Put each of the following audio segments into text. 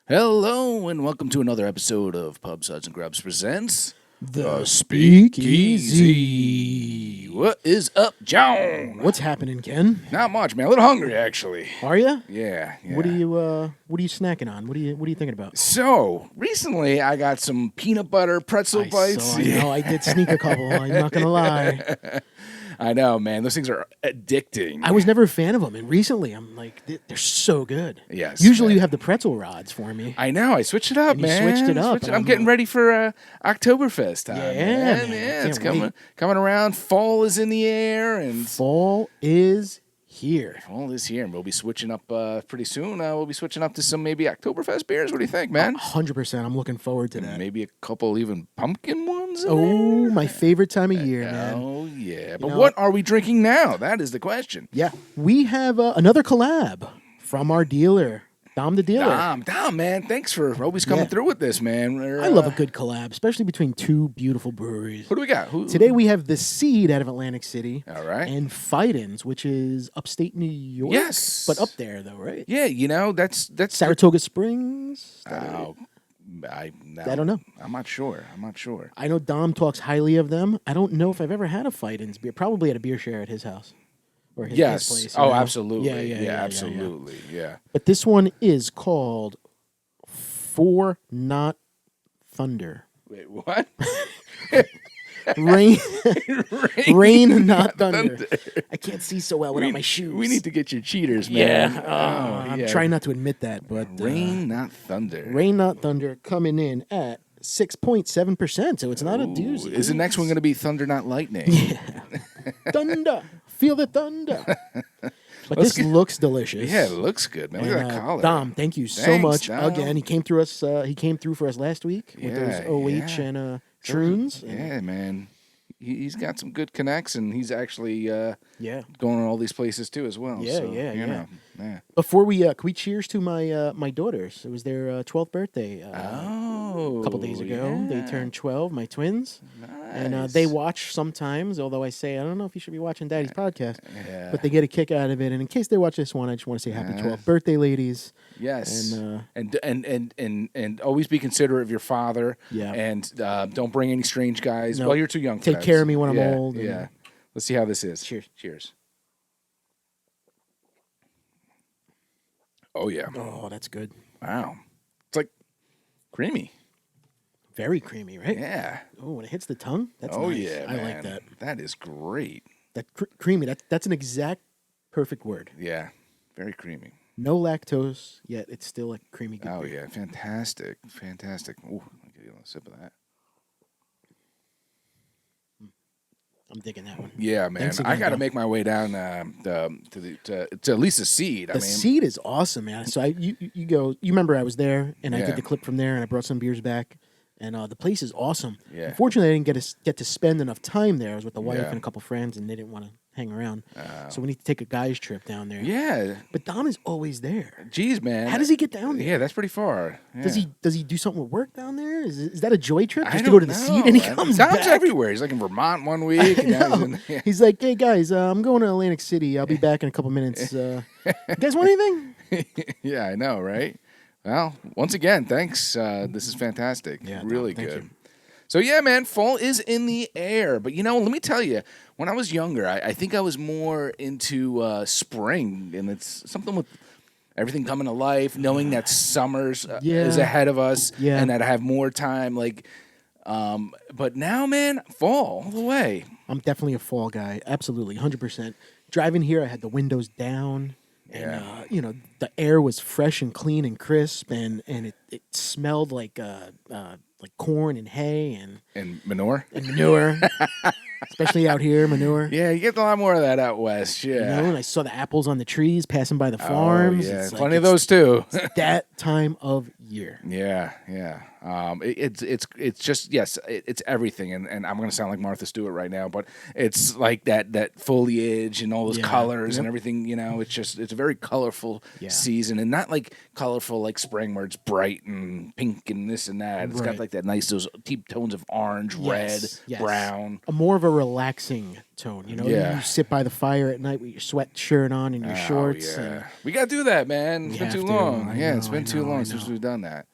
Hello, and welcome to another episode of Pub Suds and Grubs Presents The Speakeasy. What is up, John? What's happening, Ken? Not much, man. A little hungry, actually. Are you? Yeah. What are you snacking on? What are you thinking about? So, recently I got some peanut butter pretzel bites. I know. I did sneak a couple. I'm not gonna lie. I know, man. Those things are addicting. I was never a fan of them, and recently I'm like, they're so good. Yes. Usually man. you have the pretzel rods for me. I know. I switched it up, And you man. switched it up, I'm getting ready for Oktoberfest time. Yeah, man. I It's can't coming around. Fall is in the air, and Fall is here. fall is here, and we'll be switching up pretty soon. We'll be switching up to some maybe Oktoberfest beers. What do you think, man? 100%. I'm looking forward to that. Maybe a couple even pumpkin ones. In Oh, there? my favorite time of year, man. Oh yeah, but know- what are we drinking now? That is the question. Yeah, we have another collab from our dealer, Dom the Dealer. Dom, man, thanks for always coming Yeah. through with this, man. I love a good collab, especially between two beautiful breweries. Who do we got? Today we have the Seed out of Atlantic City. All right. And Fidens, which is upstate New York. Yes. But up there though, right? Yeah, that's Saratoga Springs. Is that right? Oh, I don't know. I'm not sure. I know Dom talks highly of them. I don't know if I've ever had a Fidens beer. Probably at a beer share at his house. Or his Yes. place. Oh, you know? absolutely. Yeah. Absolutely. Yeah. But this one is called For Not Thunder. Wait, what? Rain, rain, not thunder. Thunder. I can't see so well without my shoes. We need to get your cheaters, man. Yeah. I'm trying not to admit that, but Rain, not thunder. Rain Not Thunder coming in at 6.7%, so it's not a doozy. Is the next one going to be Thunder, not lightning? Thunder. Feel the thunder. But Let's this looks delicious. Yeah, it looks good, man. Look at And, that collar. Dom, thank you so Thanks, much. Dom. Again, he came through us. He came through for us last week with those OH and Troons. Yeah, man. He's got some good connects, and he's actually Yeah. going to all these places too as well. Yeah, so, yeah. yeah. Before we can we cheers to my daughters? It was their 12th birthday. Oh, A couple days ago. yeah. They turned 12, my twins. Nice. And they watch sometimes, although I say, I don't know if you should be watching Daddy's podcast. Yeah. But they get a kick out of it. And in case they watch this one, I just want to say happy 12th birthday, ladies. Yes, And, and always be considerate of your father. Yeah. And don't bring any strange guys. No. Well, you're too young. For Take that. care of me when I'm Yeah, old. Yeah. And Let's see how this is. Cheers. Cheers. Oh yeah. Oh, that's good. Wow. It's like creamy. Very creamy, right? Yeah. Oh, when it hits the tongue, that's Oh nice. yeah. I Man. like that. That is great. That creamy. That's an exact perfect word. Yeah. Very creamy. No lactose, yet it's still a creamy good Oh beer. yeah. Fantastic. Fantastic. Ooh, I'll give you a sip of that. I'm digging that one. Yeah, man. Thanks I again, got to Dom. make my way down to at least the Seed. The Seed is awesome, man. So you remember I was there and I Yeah. did the clip from there and I brought some beers back. And the place is awesome. Yeah. Unfortunately, I didn't get to spend enough time there. I was with the wife Yeah. and a couple friends, and they didn't want to hang around. So we need to take a guy's trip down there. Yeah. But Dom is always there. Jeez, man. How does he get down there? Yeah, that's pretty far. Yeah. Does he do something with work down there? Is that a joy trip? I Just to don't go to the know. Seed and he comes Dom's back? everywhere. He's like in Vermont one week. And now he's in, yeah. He's like, hey guys, I'm going to Atlantic City. I'll be back in a couple minutes. You guys want anything? Yeah, I know, right? Well, once again, thanks. This is fantastic. Yeah, really Dom, thank good. you. So yeah, man, fall is in the air. But let me tell you, when I was younger, I think I was more into spring, and it's something with everything coming to life, knowing that summer's is ahead of us, Yeah. and that I have more time. But now, man, fall all the way. I'm definitely a fall guy. Absolutely, 100%. Driving here, I had the windows down. And, the air was fresh and clean and crisp, and it smelled like corn and hay And manure. and manure, especially out here, manure. Yeah, you get a lot more of that out west. Yeah. And I saw the apples on the trees passing by the farms. Oh, yeah, It's like plenty of it's those too. that time of year. Yeah. It's just it's everything, and I'm gonna sound like Martha Stewart right now, but it's like that foliage and all those colors and everything. It's a very colorful season, and not like colorful like spring where it's bright and pink and this and that. It's got like that nice those deep tones of orange, red, brown. More of a relaxing tone. You know, Yeah. you sit by the fire at night with your sweatshirt on and your shorts. Yeah. And We got to do that, man. It's You been too have to. long. I Yeah, it's know, been I too know, long I since know. we've done that.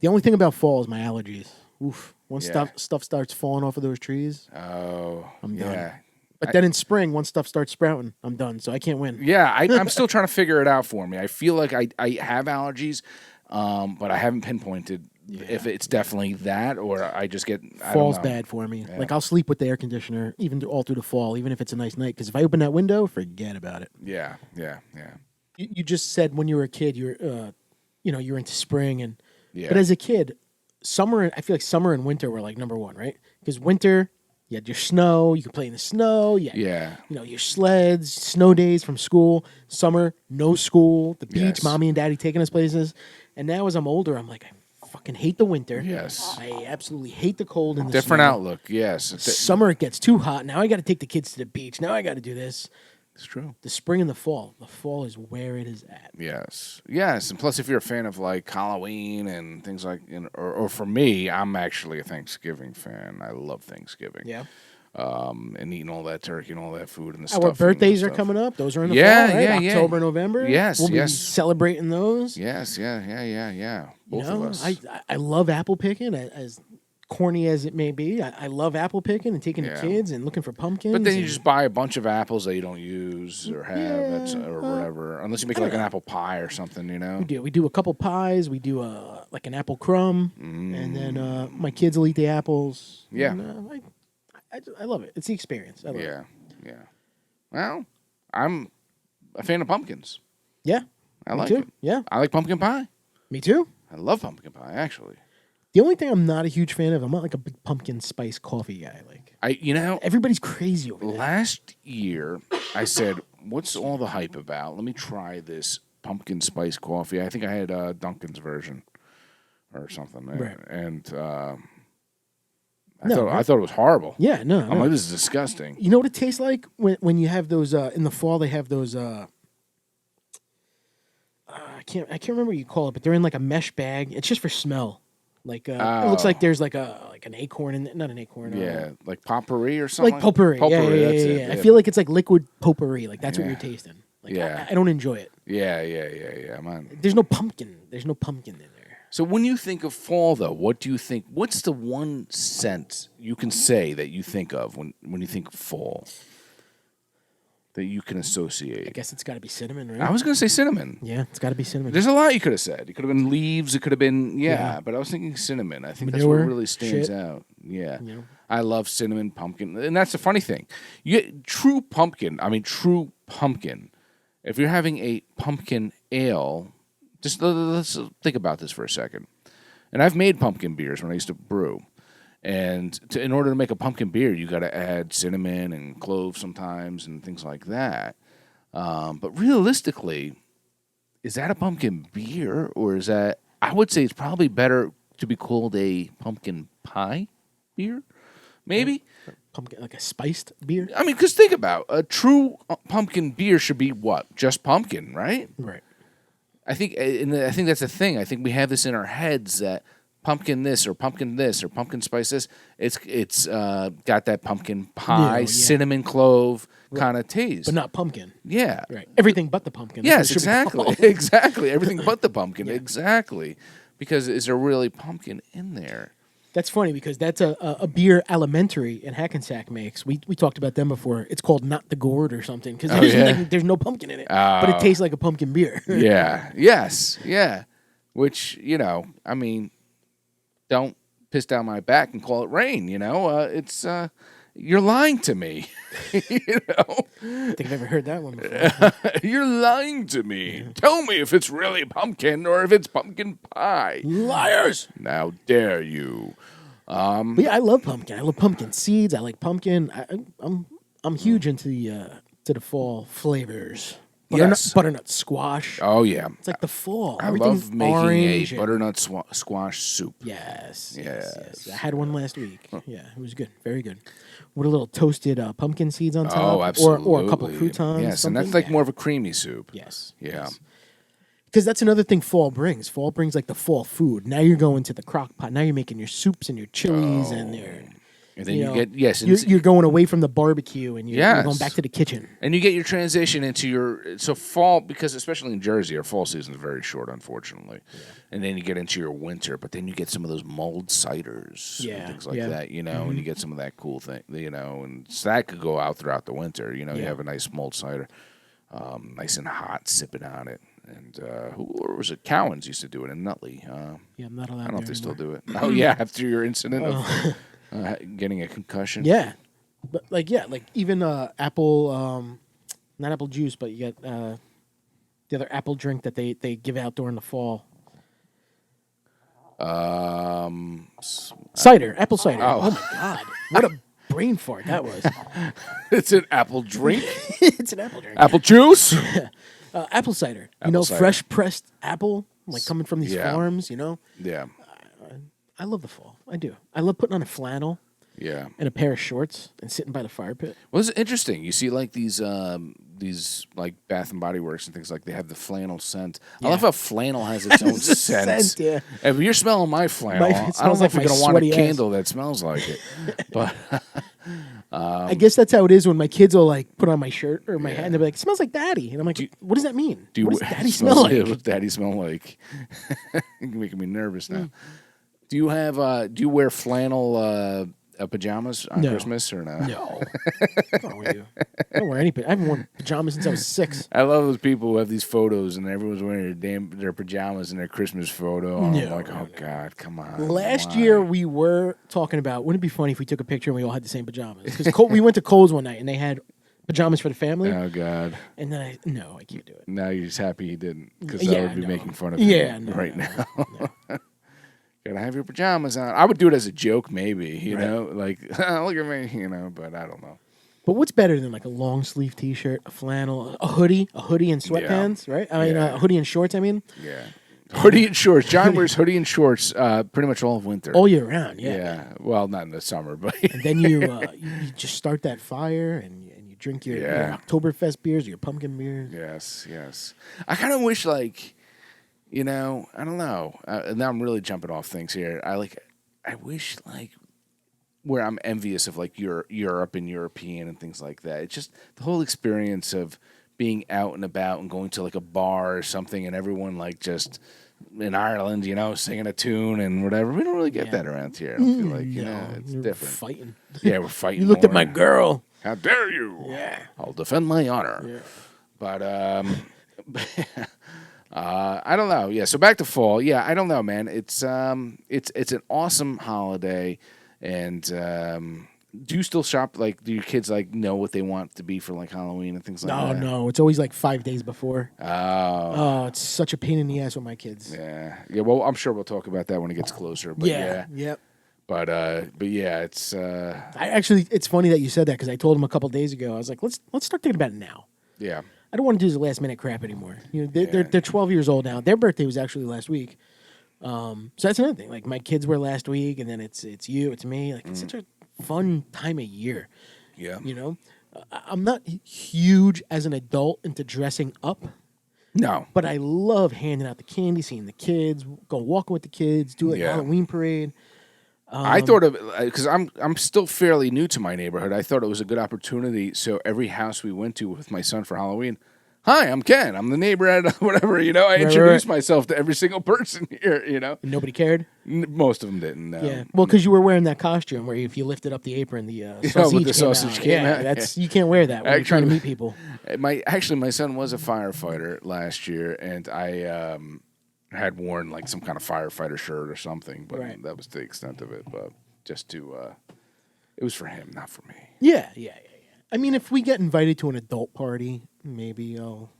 the only thing about fall is my allergies. Oof. Once Yeah. stuff starts falling off of those trees, Oh, I'm yeah. done. But then in spring, once stuff starts sprouting, I'm done. So I can't win. Yeah, I'm still trying to figure it out for me. I feel like I have allergies, but I haven't pinpointed if it's definitely that or I just get Fall's I don't know. bad for me. Like I'll sleep with the air conditioner all through the fall, even if it's a nice night. Because if I open that window, forget about it. Yeah. You just said when you were a kid, you're into spring Yeah. but as a kid, summer. I feel like summer and winter were like number one, right? Because winter, you had your snow. You could play in the snow. Yeah. Your sleds, snow days from school. Summer, no school. The beach, Yes. mommy and daddy taking us places. And now as I'm older, I'm like, I fucking hate the winter. Yes. I absolutely hate the cold and the Different snow. outlook. Yes. Summer, it gets too hot. Now I got to take the kids to the beach. Now I got to do this. It's true. The spring and the fall. The fall is where it is at. Yes. And plus, if you're a fan of like Halloween and things like, or for me, I'm actually a Thanksgiving fan. I love Thanksgiving. Yeah. And eating all that turkey and all that food and the Our stuff. birthdays are coming up. Those are in the Yeah, fall, right? yeah. October, November. Yes, We'll be yes. celebrating those. Yes. Yeah. Both of us. I love apple picking, as corny as it may be. I love apple picking and taking the kids and looking for pumpkins. But then you and- just buy a bunch of apples that you don't use or have or whatever, unless you make like an apple pie or something, We do a couple pies. We do like an apple crumb, and then my kids will eat the apples. Yeah. And, I love it. It's the experience. I love it. Yeah. Well, I'm a fan of pumpkins. Yeah. I Me like too. it. Yeah. I like pumpkin pie. Me too. I love pumpkin pie, actually. The only thing I'm not a huge fan of, I'm not like a big pumpkin spice coffee guy. Like everybody's crazy over that. Last year I said, "What's all the hype about? Let me try this pumpkin spice coffee." I think I had Dunkin's version or something, Right. and I thought it was horrible. Yeah, no. I'm like, this is disgusting. You know what it tastes like when you have those in the fall? They have those. I can't remember what you call it, but they're in like a mesh bag. It's just for smell. Like it looks like there's like an acorn in not an acorn. Yeah, like potpourri or something. like potpourri. Potpourri, Yeah, that's yeah, it. yeah. I feel like it's like liquid potpourri. Like that's what Yeah. you're tasting. Like Yeah. I don't enjoy it. Yeah, man. There's no pumpkin. There's no pumpkin in there. So when you think of fall, though, what do you think? What's the one scent you can say that you think of when you think of fall that you can associate? I guess it's got to be cinnamon, right? I was going to say cinnamon. Yeah, it's got to be cinnamon. There's a lot you could have said. It could have been leaves. It could have been, Yeah. but I was thinking cinnamon. I think that's what Manure, really stands shit. out. Yeah. You know? I love cinnamon, pumpkin. And that's the funny thing. True pumpkin, if you're having a pumpkin ale, just let's think about this for a second. And I've made pumpkin beers when I used to brew. And in order to make a pumpkin beer, you got to add cinnamon and cloves sometimes and things like that. But realistically, is that a pumpkin beer or is that? I would say it's probably better to be called a pumpkin pie beer, maybe. Pumpkin, like a spiced beer. I mean, because think about a true pumpkin beer should be what? Just pumpkin, right? Right. I think that's the thing. I think we have this in our heads that pumpkin this or pumpkin spice this. It's got that pumpkin pie, Yeah. cinnamon clove kind of taste, But not pumpkin. yeah. Right. Everything but the pumpkin. Yes, That's what it should be exactly, called. exactly. Everything but the pumpkin, exactly. Because is there really pumpkin in there? That's funny because that's a beer Elementary in Hackensack makes. We talked about them before. It's called Not the Gourd or something because there's no pumpkin in it, but it tastes like a pumpkin beer. Yeah. Yes. Yeah. Which I mean, don't piss down my back and call it rain. It's you're lying to me. I think I've ever heard that one before. You're lying to me. Tell me if it's really pumpkin or if it's pumpkin pie. Liars! How dare you? But yeah, I love pumpkin. I love pumpkin seeds. I like pumpkin. I'm huge into the fall flavors. Butternut squash. Oh yeah. It's like the fall. I Everything's love making orange a and- butternut squash soup. Yes. Yes. I had one last week. Yeah, it was good. Very good. With a little toasted pumpkin seeds on top. Oh, absolutely. Or a couple croutons. Yes, and that's like more of a creamy soup. Yes. Yeah. Because that's another thing fall brings. Fall brings like the fall food. Now you're going to the crock pot. Now you're making your soups and your chilies and And then you get and you're going away from the barbecue and you're going back to the kitchen. And you get your transition into your fall, because especially in Jersey, our fall season is very short, unfortunately. Yeah. And then you get into your winter, but then you get some of those mulled ciders and things like that, and you get some of that cool thing, and so that could go out throughout the winter. You have a nice mulled cider, nice and hot, sipping on it. And or was it Cowan's used to do it in Nutley? I'm not allowed. I don't know if they still do it. Oh yeah, after your incident of getting a concussion. Yeah, but like even apple, not apple juice, but you get the other apple drink that they give out during the fall. Cider, apple cider. Oh my god, what a brain fart that was. It's an apple drink. It's an apple drink. Apple juice. Apple cider. Cider. Fresh pressed apple, like coming from these farms. Yeah. I love the fall. I do. I love putting on a flannel. Yeah. And a pair of shorts and sitting by the fire pit. Well, it's interesting. You see, like these like Bath and Body Works and things like they have the flannel scent. Yeah. I love how flannel has its own scent. Yeah. If you're smelling my flannel, I don't know if you're gonna want a candle that smells like it. But I guess that's how it is when my kids will like put on my shirt or my hat and they'll be like, "It smells like Daddy," and I'm like, "What does that mean? What does Daddy smell like?" What does Daddy smell like? You're making me nervous now. Do you have? Do you wear flannel pajamas on Christmas or no? No. What's wrong with you? I don't wear any. I haven't worn pajamas since I was 6. I love those people who have these photos and everyone's wearing their pajamas in their Christmas photo. I'm like, oh God, come on. Last year we were talking about, wouldn't it be funny if we took a picture and we all had the same pajamas? Because we went to Kohl's one night and they had pajamas for the family. Oh God. And then I can't do it. Now you're just happy he didn't, because I would be making fun of him now. No. Gotta have your pajamas on. I would do it as a joke, maybe, you know, like, look at me, but I don't know. But what's better than like a long sleeve T-shirt, a flannel, a hoodie and sweatpants, right? I mean, a hoodie and shorts. Yeah, hoodie and shorts. John wears hoodie and shorts pretty much all of winter, all year round. Yeah. Well, not in the summer, but and then you just start that fire and you drink your Oktoberfest beers, or your pumpkin beers. Yes. I kind of wish like. I don't know. Now I'm really jumping off things here. I wish like where I'm envious of like Europe and European and things like that. It's just the whole experience of being out and about and going to like a bar or something and everyone like just in Ireland, singing a tune and whatever. We don't really get that around here. I don't feel like, it's different. Fighting. Yeah, we're fighting. You looked at my girl. How dare you? Yeah. I'll defend my honor. Yeah. But I don't know. Yeah, so back to fall. Yeah, I don't know, man. It's an awesome holiday, and do you still shop? Like, do your kids like know what they want to be for like Halloween and things like that? No. It's always like 5 days before. Oh, it's such a pain in the ass with my kids. Yeah. Well, I'm sure we'll talk about that when it gets closer. But Yep. But yeah, it's. It's funny that you said that because I told them a couple days ago. I was like, let's start thinking about it now. Yeah. I don't want to do the last minute crap anymore. They're 12 years old now. Their birthday was actually last week. So that's another thing. Like my kids were last week, and then it's you, it's me. Like it's such a fun time of year. Yeah. I'm not huge as an adult into dressing up. No. But I love handing out the candy, seeing the kids, go walking with the kids, do like a Halloween parade. I thought of because I'm still fairly new to my neighborhood. I thought it was a good opportunity. So every house we went to with my son for Halloween, hi, I'm Ken. I'm the neighbor at whatever. I introduced myself to every single person here. And nobody cared. Most of them didn't. No. Yeah, well, because you were wearing that costume where if you lifted up the apron, the sausage came out. That's you can't wear that when you're trying to meet people. My son was a firefighter last year, and I. Had worn like some kind of firefighter shirt or something, but that was the extent of it. But just to, it was for him, not for me. Yeah. I mean, if we get invited to an adult party, maybe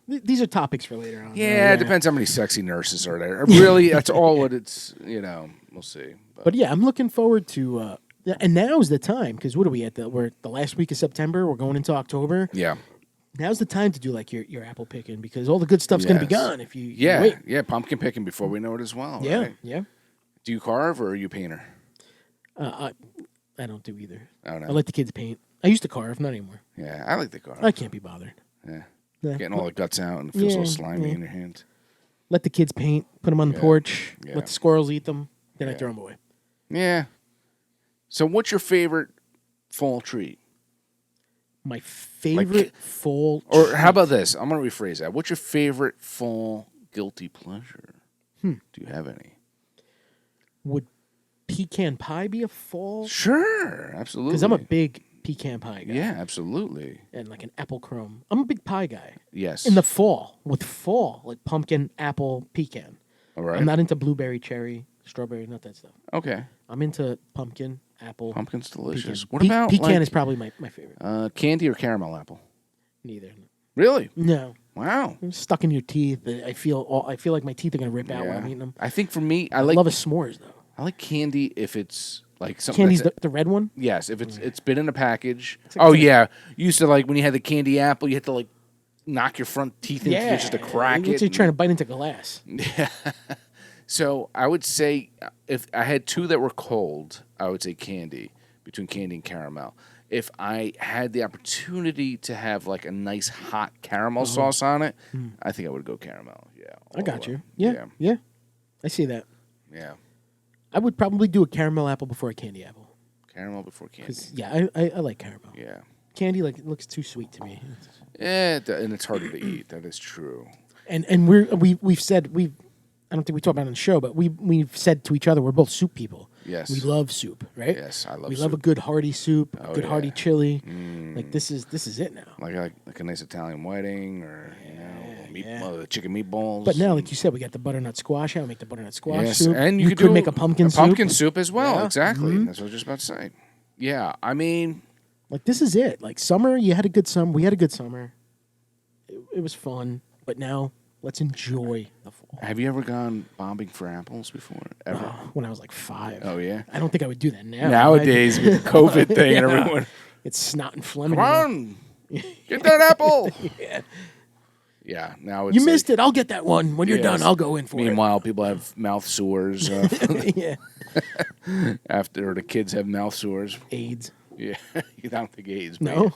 these are topics for later on. Yeah, it depends how many sexy nurses are there. Really, that's all what it's. We'll see. But yeah, I'm looking forward to. And now's the time because what are we at? We're the last week of September. We're going into October. Yeah. Now's the time to do like your apple picking because all the good stuff's going to be gone if you wait. Yeah, pumpkin picking before we know it as well. Yeah, right? yeah. Do you carve or are you a painter? I don't do either. Oh, no. I let the kids paint. I used to carve, not anymore. Yeah, I like to carve. I can't be bothered. Yeah. Getting all the guts out and it feels so slimy in your hands. Let the kids paint, put them on the porch, let the squirrels eat them, then I throw them away. Yeah. So what's your favorite fall treat? My favorite fall Or how about this? I'm going to rephrase that. What's your favorite fall guilty pleasure? Do you have any? Would pecan pie be a fall? Sure, absolutely. Because I'm a big pecan pie guy. Yeah, absolutely. And like an apple crumb. I'm a big pie guy. Yes. In the fall, like pumpkin, apple, pecan. All right. I'm not into blueberry, cherry, strawberry, not that stuff. Okay. I'm into pumpkin, apple. Pumpkin's delicious. Pecan. What about pecan is probably my favorite. candy or caramel apple? Neither. Really? No. Wow. I'm stuck in your teeth. I feel like my teeth are gonna rip out when I'm eating them. I think for me, I love a s'mores though. I like candy if it's like something. Candy's the red one. Yes, if it's been in a package. Like Yeah, you used to like when you had the candy apple, you had to like knock your front teeth into it just to crack it. It's like trying to bite into glass. Yeah. So I would say if I had two that were cold, I would say candy, between candy and caramel. If I had the opportunity to have like a nice hot caramel sauce on it, I think I would go caramel. Yeah. I got you. Yeah. I see that. Yeah. I would probably do a caramel apple before a candy apple. Caramel before candy. Yeah, I like caramel. Yeah. Candy, like, it looks too sweet to me. Yeah, and it's harder to eat. That is true. And we've said I don't think we talked about it on the show, but we've said to each other we're both soup people. Yes. We love soup, right? Yes, I love We soup. love a good hearty soup, a good hearty chili. Mm. Like this is it now. Like a nice Italian wedding or the chicken meatballs. But now, like you said, we got the butternut squash. I'll make the butternut squash Yes, soup. and you could make a pumpkin soup. Pumpkin soup as well. Yeah. Exactly. Mm-hmm. That's what I was just about to say. Yeah, I mean, Like this is it. Like summer, you had a good summer. We had a good summer. It was fun, but now let's enjoy the fall. have you ever gone bombing for apples before? Ever? When I was like 5. Oh yeah. I don't think I would do that now. Nowadays with the COVID thing and everyone, It's snot and phlegm. come on, get that apple. Yeah. Yeah. Now it's You missed it. I'll get that one. When you're Yes. done, I'll go in for Meanwhile, people have mouth sores it. Yeah. after the kids have mouth sores. AIDS. Yeah, you don't think AIDS. No.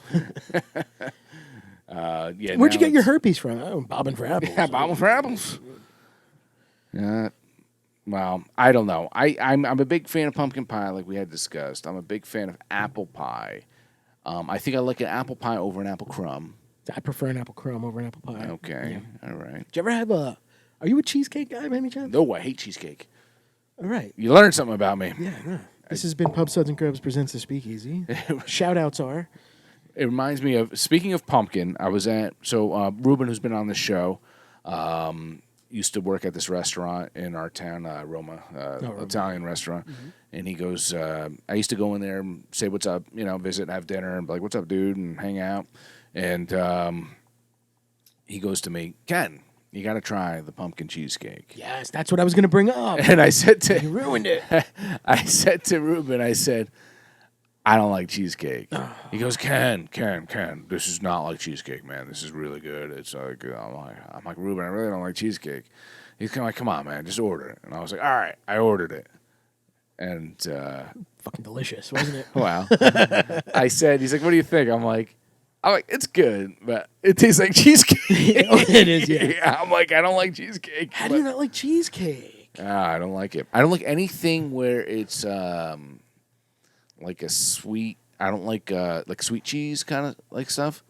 Yeah. Where'd you now get your it's- herpes from? Oh, bobbing for apples. Yeah, bobbing for apples. Yeah. Well, I don't know. I'm a big fan of pumpkin pie, like we had discussed. I'm a big fan of apple pie. I think I like an apple pie over an apple crumb. I prefer an apple crumb over an apple pie. Okay. Yeah. All right. Did you ever have are you a cheesecake guy by any chance? No, I hate cheesecake. All right. You learned something about me. Yeah, no. This has been Pub Suds and Grubs presents the Speakeasy. Shout outs are It reminds me of, speaking of pumpkin, I was at, Ruben, who's been on the show, used to work at this restaurant in our town, Roma, Italian restaurant. Mm-hmm. And he goes, I used to go in there and say, what's up, visit, have dinner, and be like, what's up, dude, and hang out. And he goes to me, Ken, you got to try the pumpkin cheesecake. yes, that's what I was going to bring up. And I said to You ruined it. I said to Ruben, I said, I don't like cheesecake. He goes, Ken, this is not like cheesecake, man. This is really good. It's like, I'm like, Ruben, I really don't like cheesecake. He's kind of like, come on, man, just order it. And I was like, all right, I ordered it. And, Fucking delicious, wasn't it? wow. I said, he's like, what do you think? I'm like, it's good, but it tastes like cheesecake. It is, yeah. Yeah, I'm like, I don't like cheesecake. How do you not like cheesecake? I don't like it. I don't like anything where it's like a sweet. I don't like sweet cheese kind of like stuff.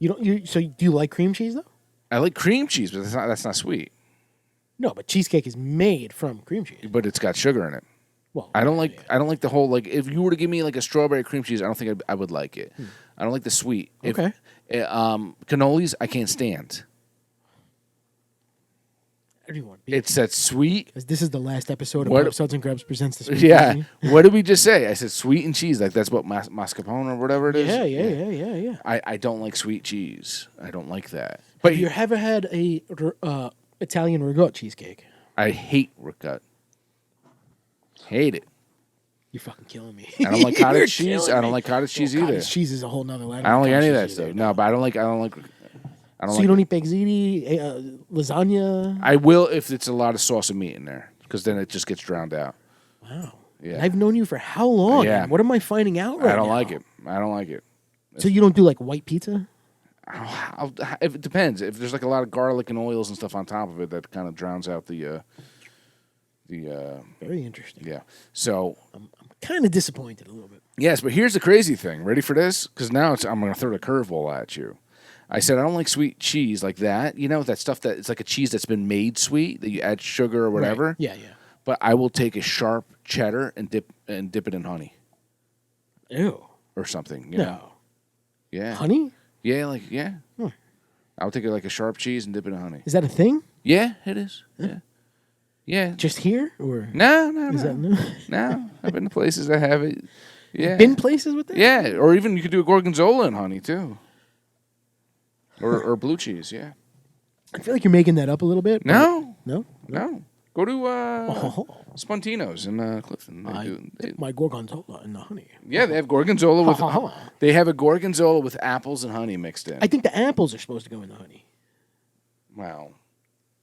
So do you like cream cheese though? I like cream cheese, but that's not sweet. No, but cheesecake is made from cream cheese. But it's got sugar in it. Well, I don't like the whole, like, if you were to give me like a strawberry cream cheese, I don't think I would like it. I don't like the sweet. Okay. Cannolis I can't stand. Everyone, It's that sweet. this is the last episode of What- Pub Suds and Grubs presents the Speakeasy. Yeah. What did we just say? I said sweet and cheese. Like that's what mascarpone or whatever it is. Yeah. I don't like sweet cheese. I don't like that. But Have you ever had a Italian ricotta cheesecake? I hate ricotta. Hate it. You're fucking killing me. I don't like You're cottage cheese. killing I don't me. like cottage cheese Well, either. Cottage cheese is a whole nother level. I don't like any of that Cottage cheese stuff. either. No, but I don't like. So you don't eat baguette, lasagna? I will if it's a lot of sauce and meat in there, because then it just gets drowned out. Wow. Yeah. And I've known you for how long? Yeah. What am I finding out right now? I don't like it. I don't like it. So you don't do like white pizza? If it depends. If there's like a lot of garlic and oils and stuff on top of it, that kind of drowns out the Very interesting. Yeah. So I'm kind of disappointed a little bit. yes, but here's the crazy thing. Ready for this? Because now I'm going to throw the curveball at you. I said I don't like sweet cheese like that. You know, that stuff that it's like a cheese that's been made sweet that you add sugar or whatever. Right. Yeah, yeah. But I will take a sharp cheddar and dip it in honey Ew. or something. You No. know? Yeah. Honey? Yeah, yeah. Hmm. I'll take it like a sharp cheese and dip it in honey. Is that a thing? Yeah, it is. Yeah. Yeah. Just here or No. is that no? No. I've been to places that have it. Yeah. Been places with that? Yeah, or even you could do a gorgonzola in honey too. Or blue cheese, yeah. I feel like you're making that up a little bit. No. No? No. Go to Oh. Spontino's in Clifton. My gorgonzola and the honey. Yeah, they have gorgonzola with. Ha, ha, ha. They have a gorgonzola with apples and honey mixed in. I think the apples are supposed to go in the honey. Wow.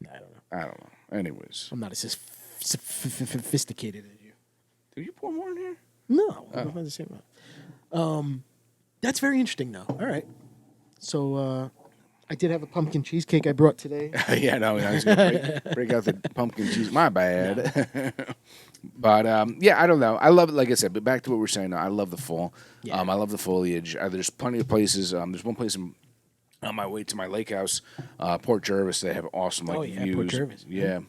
I don't know. Anyways, I'm not as sophisticated as you. did you pour more in here? No, I'm not the same amount. That's very interesting, though. All right. So I did have a pumpkin cheesecake I brought today. Yeah, no, I was gonna break out the pumpkin cheese. My bad. But yeah, I don't know. I love it, like I said. But back to what we were saying. I love the fall. Yeah. I love the foliage. There's plenty of places. There's one place on my way to my lake house, Port Jervis. They have awesome views. Port Jervis. Yeah.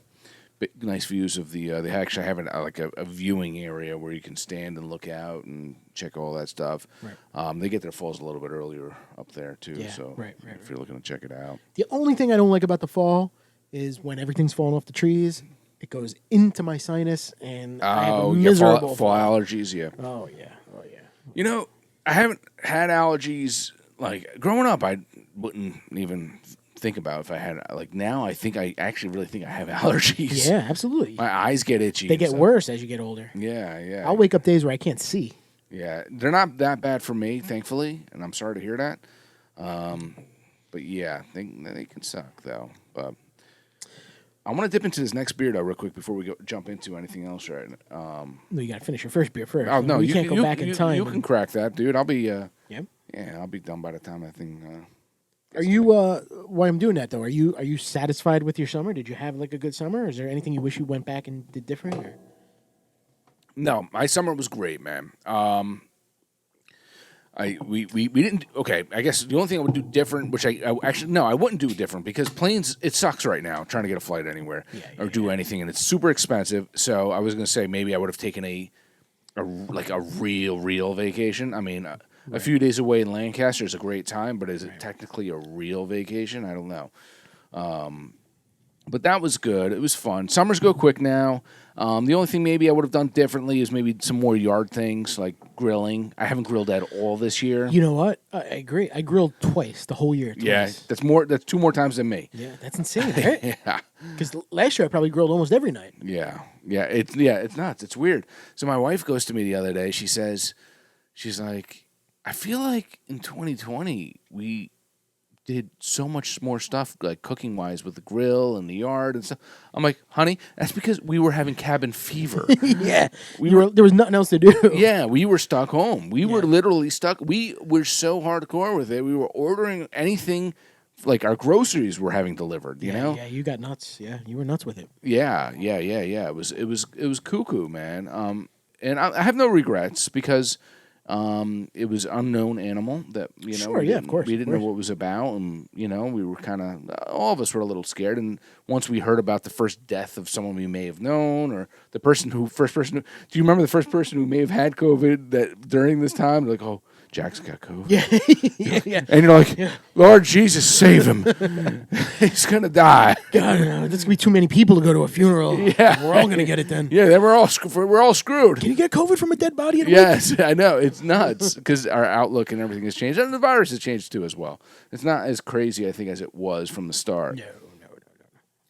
Nice views of the. They actually have a viewing area where you can stand and look out and check all that stuff. Right. They get their falls a little bit earlier up there too. Yeah, So right. if you're looking to check it out, The only thing I don't like about the fall is when everything's falling off the trees, it goes into my sinus, and I have a you get miserable fall allergies. Yeah. Oh, yeah. Oh, yeah. You know, I haven't had allergies. Like growing up, I wouldn't even think about if I had. Like now, I actually really think I have allergies. Yeah, absolutely. My eyes get itchy. They and get stuff. worse as you get older. Yeah. I'll wake up days where I can't see. Yeah, they're not that bad for me, thankfully, and I'm sorry to hear that. But yeah, they can suck though. But I want to dip into this next beer though, real quick before we jump into anything else. Right? No, you got to finish your first beer first. Oh no, you can't go back in time. You can crack that, dude. I'll be. Yep. Yeah, I'll be done by the time that thing. Are you? Why I'm doing that though? Are you satisfied with your summer? Did you have like a good summer? Or is there anything you wish you went back and did different? Or? No, my summer was great, man. We didn't. Okay, I guess the only thing I would do different, which I actually no, I wouldn't do different because planes. It sucks right now trying to get a flight anywhere or do anything, and it's super expensive. So I was gonna say maybe I would have taken a real vacation. I mean, a few days away in Lancaster is a great time, but is it technically a real vacation? I don't know. But that was good. It was fun. Summers go quick now. The only thing maybe I would have done differently is maybe some more yard things like grilling. I haven't grilled at all this year. You know what? I agree. I grilled twice the whole year. Twice. Yeah, that's more. That's 2 more times than me. Yeah, that's insane, right? Yeah. Because last year I probably grilled almost every night. Yeah. It's nuts. It's weird. So my wife goes to me the other day. She's like, I feel like in 2020 we did so much more stuff like cooking wise with the grill and the yard and stuff. I'm like, honey, that's because we were having cabin fever. Yeah, there was nothing else to do. Yeah, we were stuck home. We were literally stuck. We were so hardcore with it. We were ordering anything, like our groceries were having delivered. You know? Yeah, you got nuts. Yeah, you were nuts with it. Yeah. It was cuckoo, man. And I have no regrets because. It was unknown animal that of course. We didn't know what it was about, and we were kind of all of us were a little scared. And once we heard about the first death of someone we may have known, or the first person, do you remember the first person who may have had COVID that during this time? Like, oh, Jack's got COVID. Yeah. And you're like, Lord Jesus, save him. He's gonna die. God, no, there's gonna be too many people to go to a funeral. Yeah, we're all gonna get it then. Yeah, then we're all screwed. Can you get COVID from a dead body? Yes, I know. It's nuts because our outlook and everything has changed, and the virus has changed too as well. It's not as crazy, I think, as it was from the start.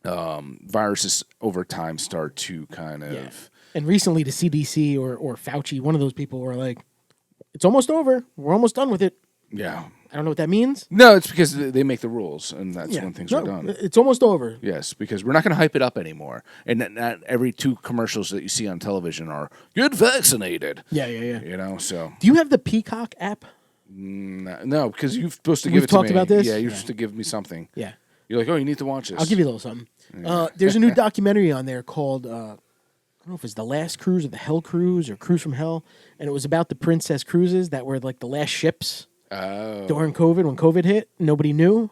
No. Viruses over time start to kind of. Yeah. And recently, the CDC or Fauci, one of those people, were like, "It's almost over. We're almost done with it." Yeah. I don't know what that means. No, it's because they make the rules, and that's when things are done. It's almost over. Yes, because we're not going to hype it up anymore. And not every 2 commercials that you see on television are, get vaccinated. Yeah. So. Do you have the Peacock app? No, because you're supposed to give We've it to me. talked about this? Yeah, you're supposed to give me something. Yeah. You're like, oh, you need to watch this. I'll give you a little something. There's a new documentary on there called don't know if it's the last cruise or the Hell Cruise or Cruise from Hell, and it was about the Princess Cruises that were like the last ships during COVID when COVID hit. Nobody knew.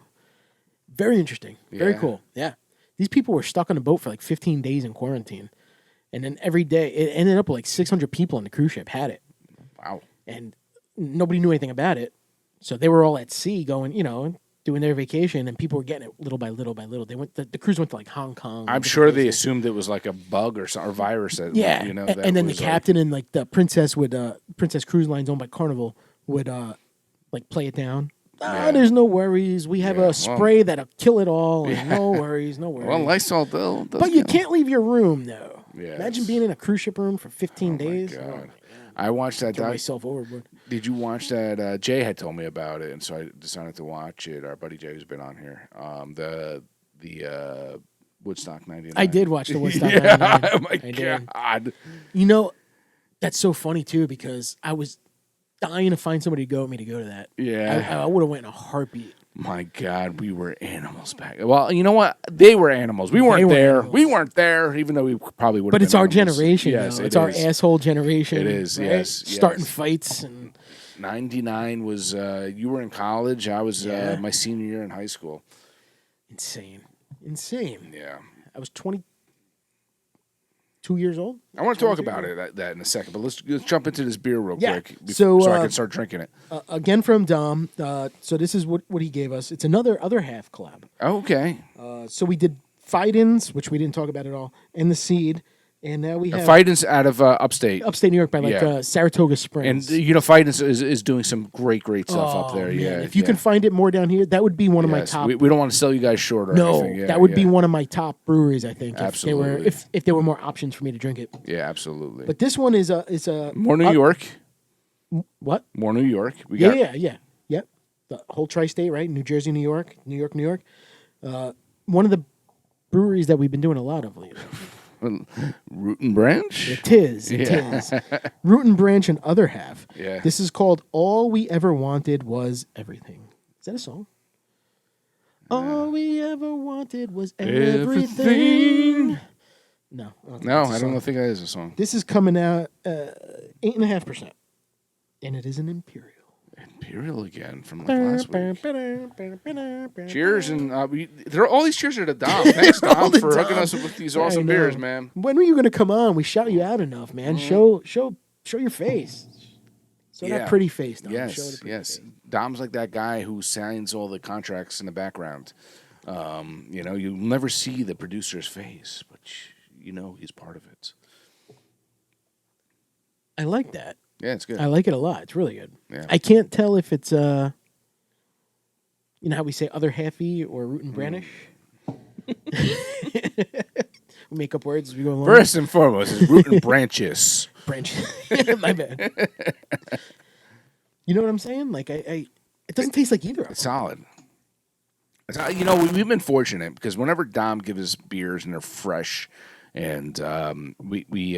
Very interesting. Very cool. Yeah. These people were stuck on a boat for like 15 days in quarantine. And then every day, it ended up with like 600 people on the cruise ship had it. Wow. And nobody knew anything about it. So they were all at sea going, doing their vacation, and people were getting it little by little by little. They went. The cruise went to like Hong Kong. I'm sure they assumed it was like a bug or virus. That, and then the captain and like the princess Princess Cruise Lines owned by Carnival would like play it down. There's no worries. We have a spray that'll kill it all. And no worries, no worries. Well, Lysol does. But you can't leave your room though. Yeah. Imagine being in a cruise ship room for 15 days. My God. I watched that. Throw myself overboard. Did you watch that? Jay had told me about it, and so I decided to watch it. Our buddy Jay, who's been on here, the Woodstock '99. I did watch the Woodstock '99. Oh my God! That's so funny too because I was dying to find somebody to go with me to go to that. Yeah, I would have went in a heartbeat. My God, we were animals back. Well, you know what? They were animals. We weren't there. We weren't there, even though we probably would have. But it's our animals. generation. Yes, it's our asshole generation. It is. Right? Yes, starting fights and. '99 was you were in college. I was my senior year in high school. Insane. Yeah, I was 22 years old. I want to talk about that in a second, but let's jump into this beer real quick so I can start drinking it. Again from Dom. So this is what he gave us. It's another other half collab. Okay. So we did Fidens, which we didn't talk about at all, and the Seed. And now we have Fidens out of upstate New York by Saratoga Springs. And Fidens is doing some great stuff up there. Man. Yeah, if you can find it more down here, that would be one of my top. We don't want to sell you guys short or anything. That would be one of my top breweries. I think absolutely. If there were more options for me to drink it. Yeah, absolutely. But this one is a more New York. What? More New York. Yep. The whole tri-state, right? New Jersey, New York. One of the breweries that we've been doing a lot of lately. Root and Branch? It is. Root and Branch and Other Half. Yeah. This is called All We Ever Wanted Was Everything. Is that a song? All we ever wanted was everything. No. I don't think that is a song. This is coming out 8.5%. And it is an Imperial. Imperial again from last week. Cheers, and all these cheers are to Dom. Thanks, Dom, for hooking us up with these awesome beers, man. When were you going to come on? We shout you out enough, man. Show your face. Show that pretty face, Dom. Yes. Face. Dom's like that guy who signs all the contracts in the background. You'll never see the producer's face, but he's part of it. I like that. Yeah, it's good. I like it a lot. It's really good. Yeah. I can't tell if it's how we say other halfy or root and brandish. We make up words as we go along. First and foremost, it's root and branches. Branches. My bad. You know what I'm saying? Like it doesn't taste like either. It's solid. We've been fortunate because whenever Dom gives us beers and they're fresh, and we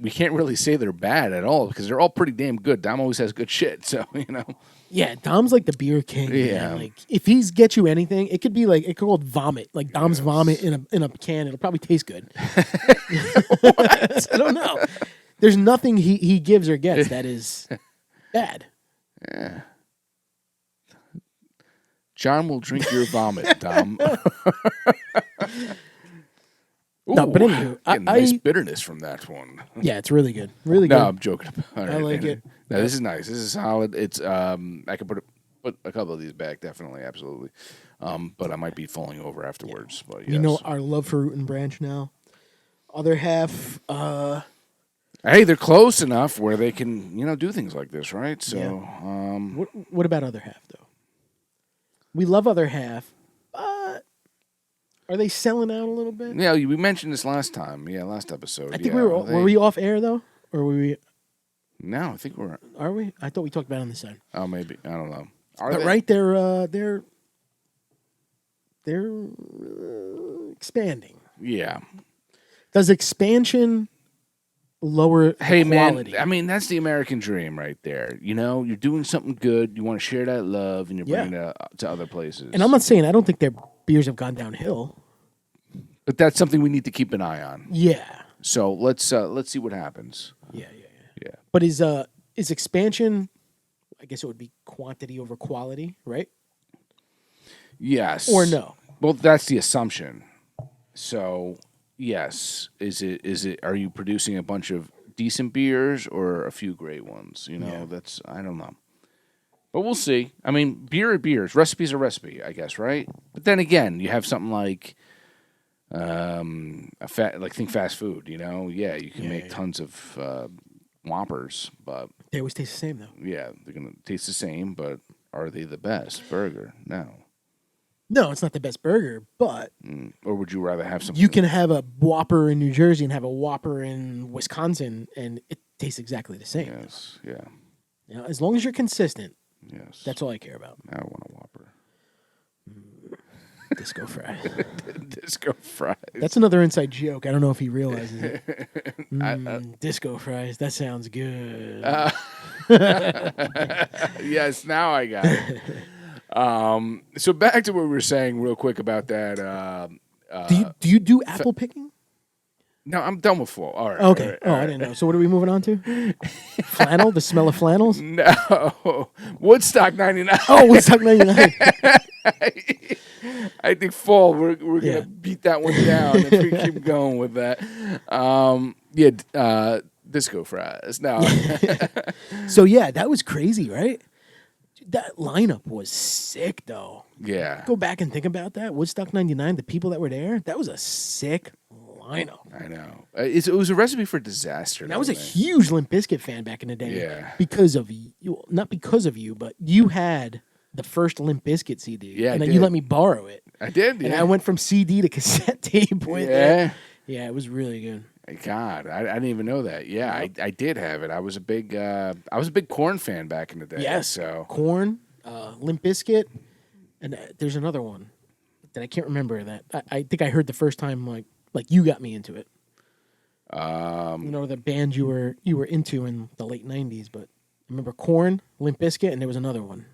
can't really say they're bad at all because they're all pretty damn good. Dom always has good shit, so Yeah, Dom's like the beer king. Yeah, man. Like if he's get you anything, it could be like it called vomit, like Dom's vomit in a can. It'll probably taste good. I don't know. There's nothing he gives or gets that is bad. Yeah. John will drink your vomit, Dom. Ooh, no, but anywho, nice bitterness from that one. Yeah, it's really good. Really good. No, I'm joking about it. I like it. No, this is nice. This is solid. It's I could put a couple of these back, definitely, absolutely. But I might be falling over afterwards. But yes. Our love for Root and Branch now. Other half. Hey, they're close enough where they can do things like this, right? So, what about Other Half though? We love Other Half, but are they selling out a little bit? Yeah, we mentioned this last time. Yeah, last episode. I think were we off air though, or were we? No, I think we're. Are we? I thought we talked about it on the side. Oh, maybe I don't know. But right, they're expanding. Yeah. Does expansion lower quality? Man, I mean that's the American dream right there. You're doing something good. You want to share that love, and you're bringing it to other places. And I'm not saying I don't think their beers have gone downhill. But that's something we need to keep an eye on. Yeah. So let's see what happens. Yeah. Yeah. But is expansion? I guess it would be quantity over quality, right? Yes. Or no? Well, that's the assumption. So, yes. Is it? Are you producing a bunch of decent beers or a few great ones? You know, that's I don't know. But we'll see. I mean, beer are beers. Recipe's a recipe, I guess, right? But then again, you have something like think fast food, you know? Yeah, you can make tons of Whoppers, but They always taste the same, though. yeah, they're going to taste the same, but are they the best burger? No. No, it's not the best burger, but Or would you rather have something? you can have a Whopper in New Jersey and have a Whopper in Wisconsin, and it tastes exactly the same. Yes, yeah, You know, as long as you're consistent, yes. that's all I care about. I want a Whopper. Disco fries. Disco fries. That's another inside joke. I don't know if he realizes it. Disco fries. That sounds good. Yes, now I got it. So back to what we were saying real quick about that. Do you do apple picking? No, I'm done with full. All right. Okay. all right. I didn't know. So what are we moving on to? Flannel? The smell of flannels? No. Woodstock 99. Oh, Woodstock 99. I think fall. We're gonna beat that one down if we keep going with that. Disco fries. No. So yeah, that was crazy, right? That lineup was sick, though. Yeah. Go back and think about that. Woodstock 99, the people that were there, that was a sick lineup. I know. It was a recipe for disaster. And I was a huge Limp Bizkit fan back in the day. Yeah. Because of you. Not because of you, but you had the first Limp Bizkit CD. Yeah, and I then you did. let me borrow it. I did. And Yeah. I went from CD to cassette tape with it. Yeah, it was really good. God, I didn't even know that. Yeah, I did have it. I was a big Korn fan back in the day. Yes. So Korn, Limp Bizkit, and there's another one that I can't remember that I think I heard the first time like you got me into it. You know, the band you were into in the late 90s, but I remember Korn, Limp Bizkit, and there was another one.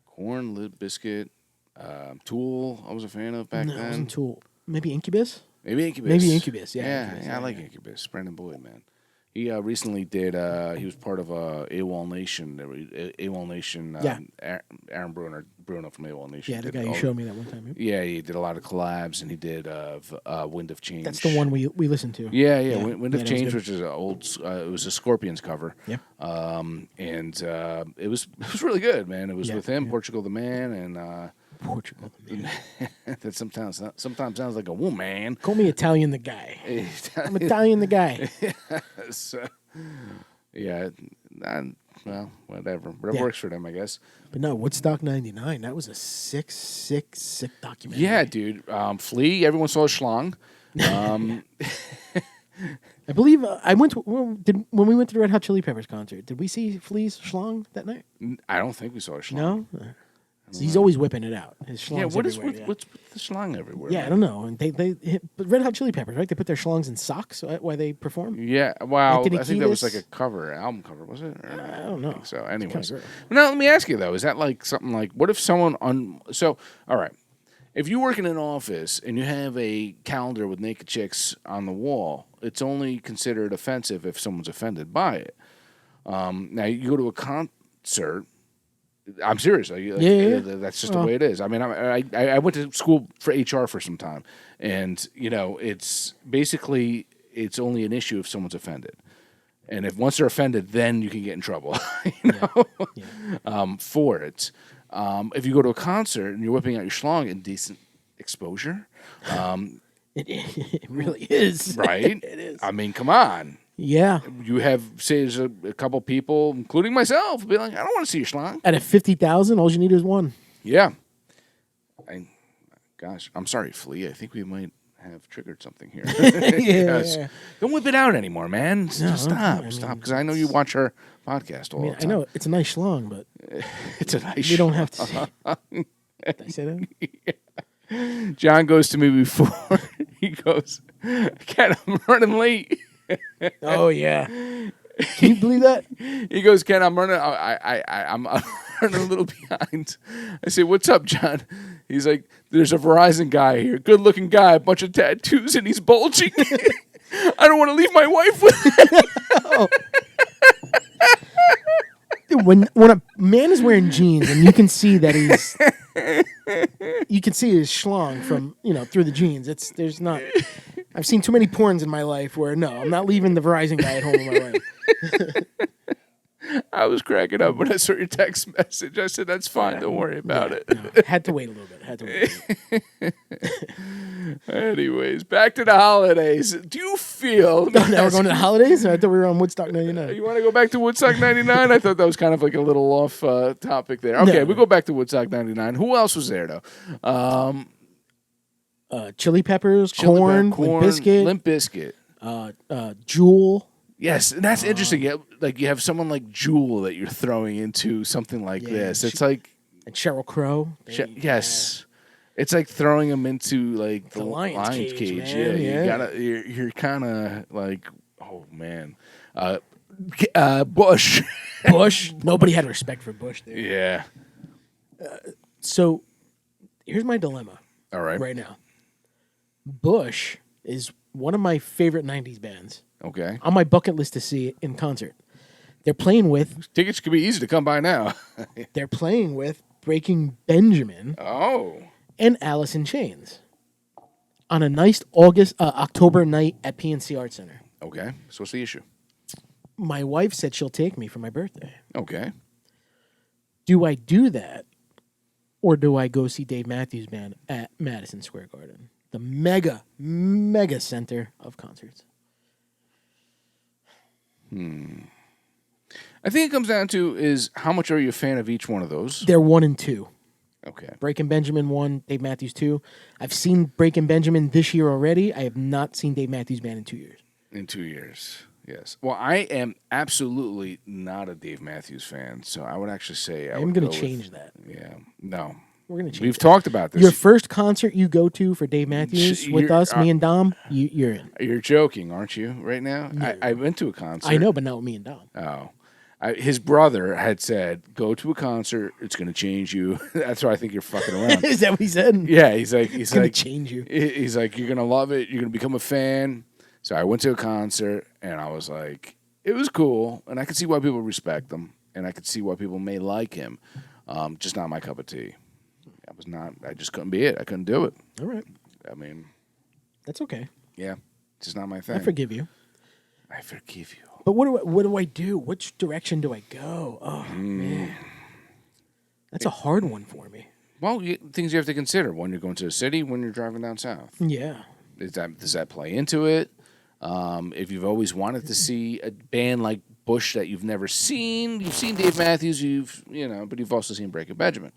Korn, Limp Bizkit, Tool. I was a fan of back No, it then. wasn't Tool. Maybe Incubus? Maybe Incubus. Maybe Incubus, yeah. Incubus, I like Incubus. Brandon Boyd, man. He recently did. He was part of AWOL Nation. AWOL Nation. Aaron Bruno from AWOL Nation. Yeah, the did guy you showed me that one time. Yep. Yeah, he did a lot of collabs, and he did Wind of Change. That's the one we listened to. Yeah. Wind of that was Change, good. which is an old. It was a Scorpions cover. Yeah. And it was really good, man. It was with him, yeah. Portugal the Man, and Portugal. Man. that sometimes sounds like a woman. Call me Italian the guy. I'm Italian the guy. So, yeah, well, whatever. Whatever works for them, I guess. But no, Woodstock 99, that was a sick documentary. Yeah, dude. Flea, everyone saw Schlong. I believe I went to, when we went to the Red Hot Chili Peppers concert, did we see Flea's Schlong that night? I don't think we saw Schlong. No? He's always whipping it out. His schlong's Yeah, what is everywhere, what's with the Schlong everywhere? Yeah, man? I don't know. And but Red Hot Chili Peppers, right? They put their schlongs in socks while they perform. Yeah, wow. Anthony I think that was like Kiedis? a cover, album cover, was it? Or I don't know. think so, anyways. gross. Now let me ask you though: is that like something like what if someone all right? If you work in an office and you have a calendar with naked chicks on the wall, it's only considered offensive if someone's offended by it. Now you go to a concert. I'm serious. Yeah. That's just the way it is. I mean, I went to school for HR for some time, and it's basically it's only an issue if someone's offended, and if once they're offended, then you can get in trouble, for it. If you go to a concert and you're whipping out your schlong in decent exposure, It really is. right? It is. I mean, come on. Yeah. You have, say, there's a couple people, including myself, be like, I don't want to see your schlong. Out of 50,000, all you need is one. Yeah. Gosh, I'm sorry, Flea. I think we might have triggered something here. Yes. Don't whip it out anymore, man. Just stop, because I know you watch our podcast all the time. I know it's a nice schlong, but It's a nice you don't have to. Did I say that? John goes to me before. He goes, Ken, I'm running late. Oh yeah. Can you believe that? He goes, Ken, I'm running. I'm running a little behind. I say, what's up, John? He's like, there's a Verizon guy here, good looking guy, a bunch of tattoos, and he's bulging. I don't want to leave my wife with. When a man is wearing jeans and you can see that you can see his schlong from through the jeans. There's not. I've seen too many porns in my life where no, I'm not leaving the Verizon guy at home with my wife. I was cracking up when I saw your text message. I said, "That's fine. Don't worry about it." No, had to wait a little bit. Anyways, back to the holidays. Do you feel? Now we're going to the holidays? I thought we were on Woodstock 99. You want to go back to Woodstock 99? I thought that was kind of like a little off topic there. Okay, No. we go back to Woodstock 99. Who else was there, though? Chili Peppers, Corn, Limp Bizkit. Jewel. Yes, and that's interesting. Yeah, like you have someone like Jewel that you're throwing into something like this. It's like and Sheryl Crow. Yes. It's like throwing them into like the lion's cage, man. Yeah. You're kind of like, oh man, Bush. Bush. Nobody had respect for Bush there. Yeah. So here's my dilemma. All right. Right now, Bush is one of my favorite '90s bands. Okay. On my bucket list to see in concert. They're playing with. Tickets could be easy to come by now. They're playing with Breaking Benjamin. Oh. And Alice in Chains on a nice October night at PNC Arts Center. Okay. So what's the issue? My wife said she'll take me for my birthday. Okay. Do I do that, or do I go see Dave Matthews Band at Madison Square Garden, the mega center of concerts? I think it comes down to is how much are you a fan of each one of those? They're 1 and 2. Okay. Breaking Benjamin 1, Dave Matthews 2. I've seen Breaking Benjamin this year already. I have not seen Dave Matthews Band in 2 years. In 2 years, yes. Well, I am absolutely not a Dave Matthews fan, so I would actually say I'm going to change that. Yeah. No. We're going to change We've that. talked about this. Your first concert you go to for Dave Matthews with us, me and Dom, you're in. You're joking, aren't you, right now? No. I went to a concert. I know, but not with me and Dom. Oh. His brother had said, go to a concert, it's going to change you. That's why I think you're fucking around. Is that what he said? Yeah, he's It's like, going to change you. He's like, you're going to love it. You're going to become a fan. So I went to a concert, and I was like, it was cool, and I could see why people respect him, and I could see why people may like him. Just not my cup of tea. I just couldn't be it. I couldn't do it. All right. I mean. That's okay. Yeah, just not my thing. I forgive you. I forgive you. But what do I do? Which direction do I go? Oh, man. That's a hard one for me. Well, things you have to consider when you're going to a city, when you're driving down south. Yeah. Does that play into it? If you've always wanted to see a band like Bush that you've never seen, you've seen Dave Matthews, but you've also seen Breaking Benjamin.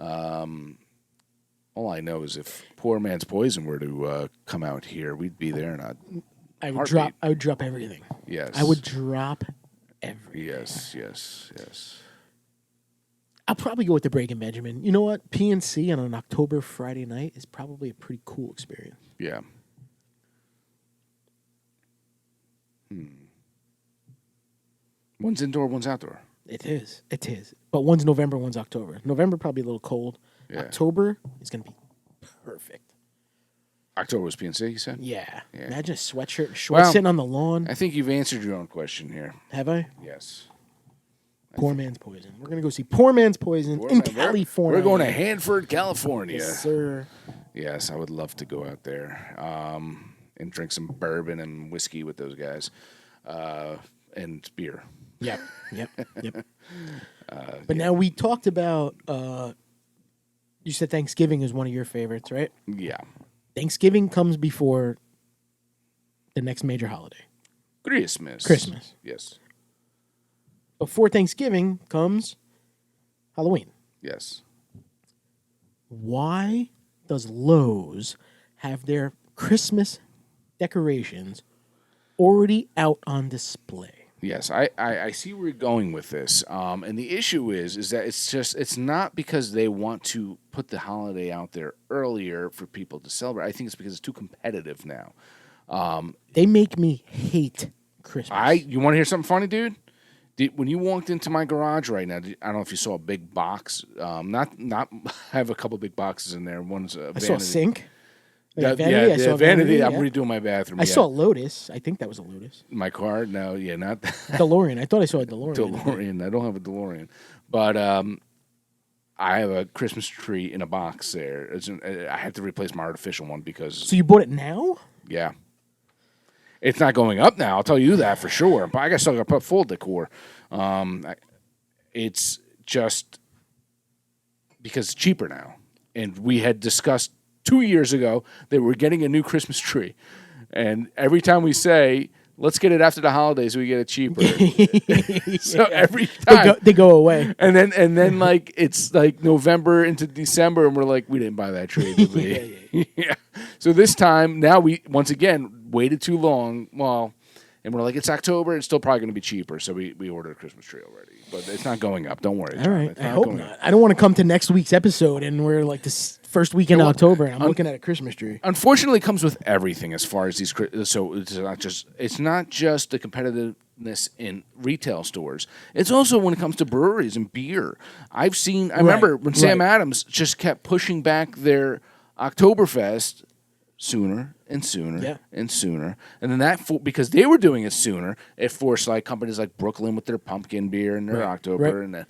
All I know is if Poor Man's Poison were to come out here, we'd be there in a heartbeat. I would drop everything. Yes. I would drop everything. Yes. I'll probably go with the Breaking Benjamin. You know what? PNC on an October Friday night is probably a pretty cool experience. Yeah. One's indoor, one's outdoor. It is. But one's November, one's October. November probably a little cold. Yeah. October is going to be perfect. October was PNC, you said? Yeah. Yeah. Imagine a sweatshirt and shorts sitting on the lawn. I think you've answered your own question here. Have I? Yes. Poor Man's Poison. We're going to go see Poor Man's Poison in California. We're going to Hanford, California. Yes, sir. Yes, I would love to go out there and drink some bourbon and whiskey with those guys and beer. Yep. But now we talked about, you said Thanksgiving is one of your favorites, right? Yeah. Thanksgiving comes before the next major holiday. Christmas. Yes. Before Thanksgiving comes Halloween. Yes. Why does Lowe's have their Christmas decorations already out on display? Yes, I see where you're going with this. And the issue is that it's not because they want to put the holiday out there earlier for people to celebrate. I think it's because it's too competitive now. They make me hate Christmas. You want to hear something funny, dude? When you walked into my garage right now, I don't know if you saw a big box. Not I have a couple big boxes in there. One's a I saw a vanity. sink. Yeah, I saw vanity. I'm yeah. redoing my bathroom. I saw a Lotus. I think that was a Lotus. My car. No, yeah, not DeLorean. I thought I saw a DeLorean. DeLorean. I don't have a DeLorean, but I have a Christmas tree in a box there. I had to replace my artificial one because. So you bought it now? Yeah. It's not going up now. I'll tell you that for sure. But I still got to put full decor. It's just because it's cheaper now, and we had discussed 2 years ago that we're getting a new Christmas tree, and every time we say let's get it after the holidays, we get it cheaper. So every time they go away, and then like it's like November into December, and we're like, we didn't buy that tree, did we? Yeah. So this time, now we once again waited too long. Well, and we're like, it's October. It's still probably going to be cheaper, so we ordered a Christmas tree already. But it's not going up. Don't worry. All right. It's I not hope going not. up. I don't want to come to next week's episode and we're like this first week in October and I'm looking at a Christmas tree. Unfortunately, it comes with everything as far as these. So it's not just the competitiveness in retail stores. It's also when it comes to breweries and beer. I remember when Sam Adams just kept pushing back their Oktoberfest sooner and sooner and sooner, and then because they were doing it sooner, it forced like companies like Brooklyn with their pumpkin beer and their October, and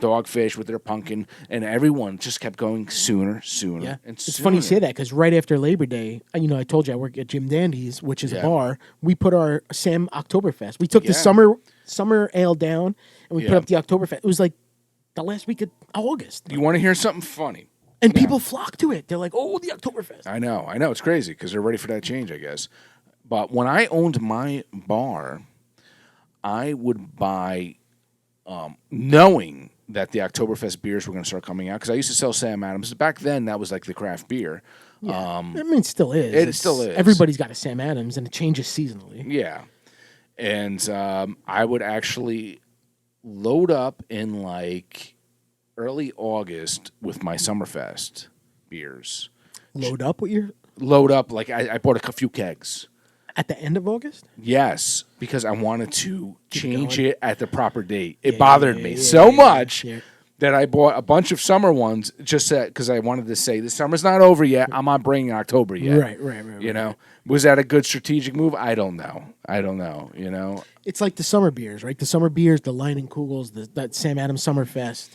Dogfish with their pumpkin, and everyone just kept going sooner and sooner. It's funny you say that because right after Labor Day, I told you I work at Jim Dandy's, which is a bar. We put our Sam Oktoberfest. We took the summer ale down and we put up the Oktoberfest. It was like the last week of August. You want to hear something funny? And people flock to it. They're like, oh, the Oktoberfest. I know. It's crazy because they're ready for that change, I guess. But when I owned my bar, I would buy, knowing that the Oktoberfest beers were going to start coming out, because I used to sell Sam Adams. Back then, that was like the craft beer. Yeah. It still is. It still is. Everybody's got a Sam Adams, and it changes seasonally. Yeah. And I would actually load up in like early August with my Summerfest beers. Load up with your... Load up, like I bought a few kegs. At the end of August? Yes, because I wanted to change it at the proper date. It bothered me so much that I bought a bunch of summer ones just because I wanted to say, the summer's not over yet. I'm not bringing October yet. Right. You know? Was that a good strategic move? I don't know. You know? It's like the summer beers, right? The summer beers, the Leinenkugels, that Sam Adams Summerfest.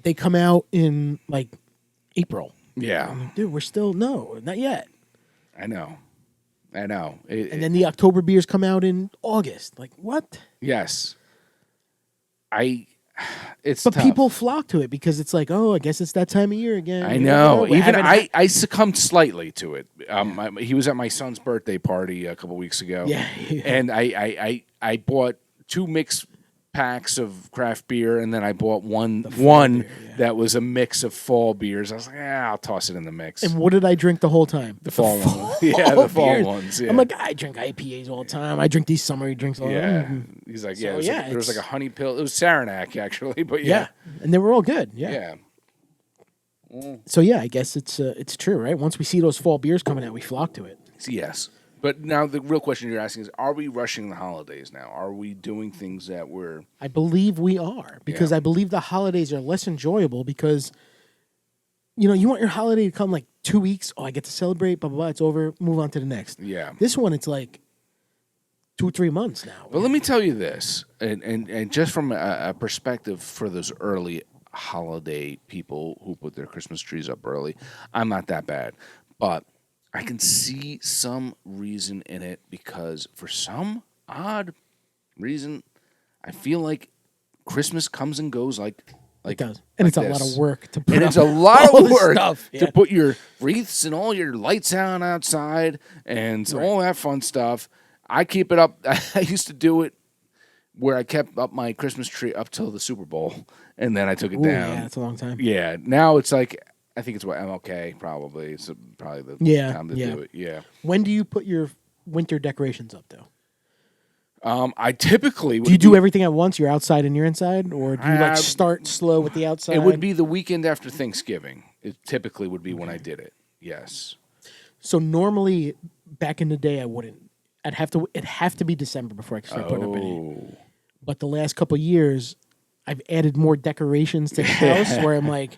They come out in like April. Yeah. I'm like, dude, we're still not yet. I know. And then the October beers come out in August. Like what? Yes. It's but tough. people flock to it because it's like, oh, I guess it's that time of year again. I know. Even I succumbed slightly to it. He was at my son's birthday party a couple weeks ago. Yeah. And I bought 2 mixed packs of craft beer, and then I bought one beer, that was a mix of fall beers. I was like, I'll toss it in the mix. And what did I drink the whole time? The fall ones. Yeah, the fall ones. Yeah. I'm like, I drink IPAs all the time. I drink these summery drinks all the time. He's like, there was like a honey pill. It was Saranac, actually, but and they were all good. Yeah. So I guess it's true, right? Once we see those fall beers coming out, we flock to it. Yes. But now the real question you're asking is, are we rushing the holidays now? Are we doing things that we're... I believe we are, because I believe the holidays are less enjoyable because, you want your holiday to come like 2 weeks. Oh, I get to celebrate, blah, blah, blah. It's over. Move on to the next. Yeah. This one, it's like 2 or 3 months now. But let me tell you this, and just from a perspective for those early holiday people who put their Christmas trees up early, I'm not that bad. But... I can see some reason in it because for some odd reason, I feel like Christmas comes and goes like it does. And it's a lot of work to put and it's a lot of work to put your wreaths and all your lights on outside and all that fun stuff. I keep it up. I used to do it where I kept up my Christmas tree up till the Super Bowl, and then I took it down. Yeah, it's a long time. Yeah, now it's like... I think it's what MLK probably. It's probably the time to do it. Yeah. When do you put your winter decorations up, though? I typically... Do you do everything at once? You're outside and you're inside? Or do you start slow with the outside? It would be the weekend after Thanksgiving. It typically would be when I did it. Yes. So normally, back in the day, I wouldn't. It'd have to be December before I could start putting up any. But the last couple of years, I've added more decorations to the house where I'm like,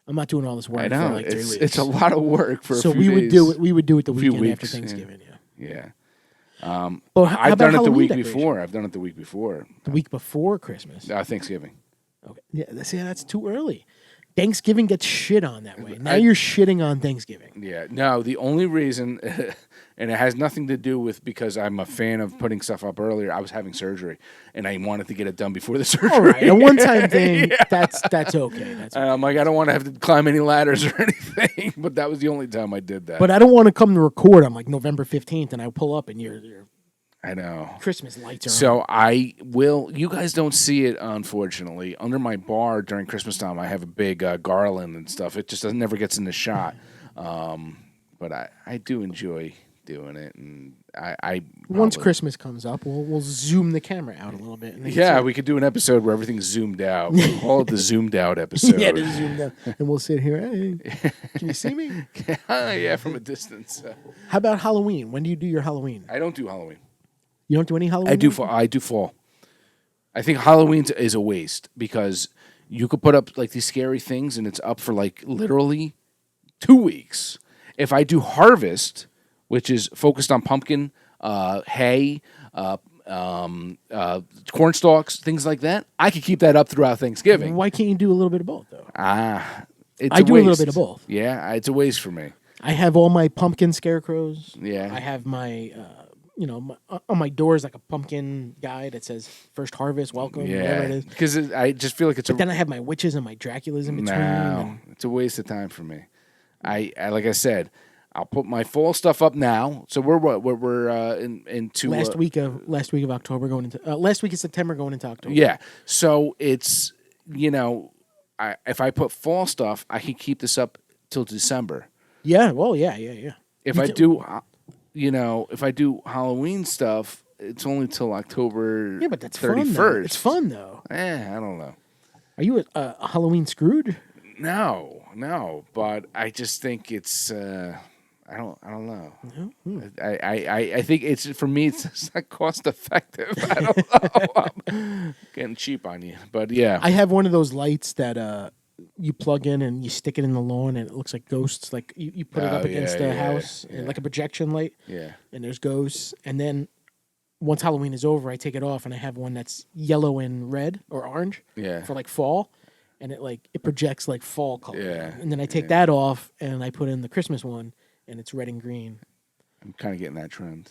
I'm not doing all this work I know for like 3 weeks. it's a lot of work for so a few we days. would do it the few weekend after weeks, yeah. Thanksgiving. Yeah. Yeah. Well, how I've about done it the Halloween week decorations? before. I've done it the week before. The week before Christmas. Thanksgiving. Okay. Yeah, that's too early. Thanksgiving gets shit on that way. Now you're shitting on Thanksgiving. Yeah. No, the only reason, and it has nothing to do with because I'm a fan of putting stuff up earlier. I was having surgery, and I wanted to get it done before the surgery. All right, a one-time thing. That's okay. That's okay. I'm like, I don't want to have to climb any ladders or anything. But that was the only time I did that. But I don't want to come to record on like November 15th, and I pull up and your I know. Christmas lights are on. So I will. You guys don't see it, unfortunately. Under my bar during Christmas time, I have a big garland and stuff. It just never gets in the shot. But I do enjoy doing it, and I once Christmas comes up, we'll zoom the camera out a little bit. And yeah, we could do an episode where everything's zoomed out. We'll call it the zoomed out episode. Yeah, just zoomed out, and we'll sit here. Hey, can you see me? Yeah, from a distance. How about Halloween? When do you do your Halloween? I don't do Halloween. You don't do any Halloween? I do fall. I think Halloween is a waste because you could put up like these scary things and it's up for like literally 2 weeks. If I do harvest, which is focused on pumpkin, hay, corn stalks, things like that, I could keep that up throughout Thanksgiving. Why can't you do a little bit of both though? It's I do waste. a little bit of both. Yeah, it's a waste for me. I have all my pumpkin scarecrows. Yeah. I have my, on my doors like a pumpkin guy that says "First Harvest, Welcome," whatever it is. Because I just feel like it's But then I have my witches and my Draculas in between. No, it's a waste of time for me. I like I said, I'll put my fall stuff up now. So we're into last week of October going into last week of September going into October. Yeah. So it's if I put fall stuff, I can keep this up till December. Yeah. Well, yeah. If I do, if I do Halloween stuff, it's only till October. Yeah, but that's 31st. fun. Though. It's fun though. I don't know. Are you a Halloween Scrooge? No, but I just think it's. I don't know. Mm-hmm. I think it's for me. It's not cost effective. I don't know. I'm getting cheap on you, but yeah. I have one of those lights that you plug in and you stick it in the lawn and it looks like ghosts. Like you put it up against the house and like a projection light. Yeah. And there's ghosts. And then once Halloween is over, I take it off and I have one that's yellow and red or orange. Yeah. For like fall. And it projects like fall color. Yeah. And then I take that off and I put in the Christmas one and it's red and green. I'm kind of getting that trend.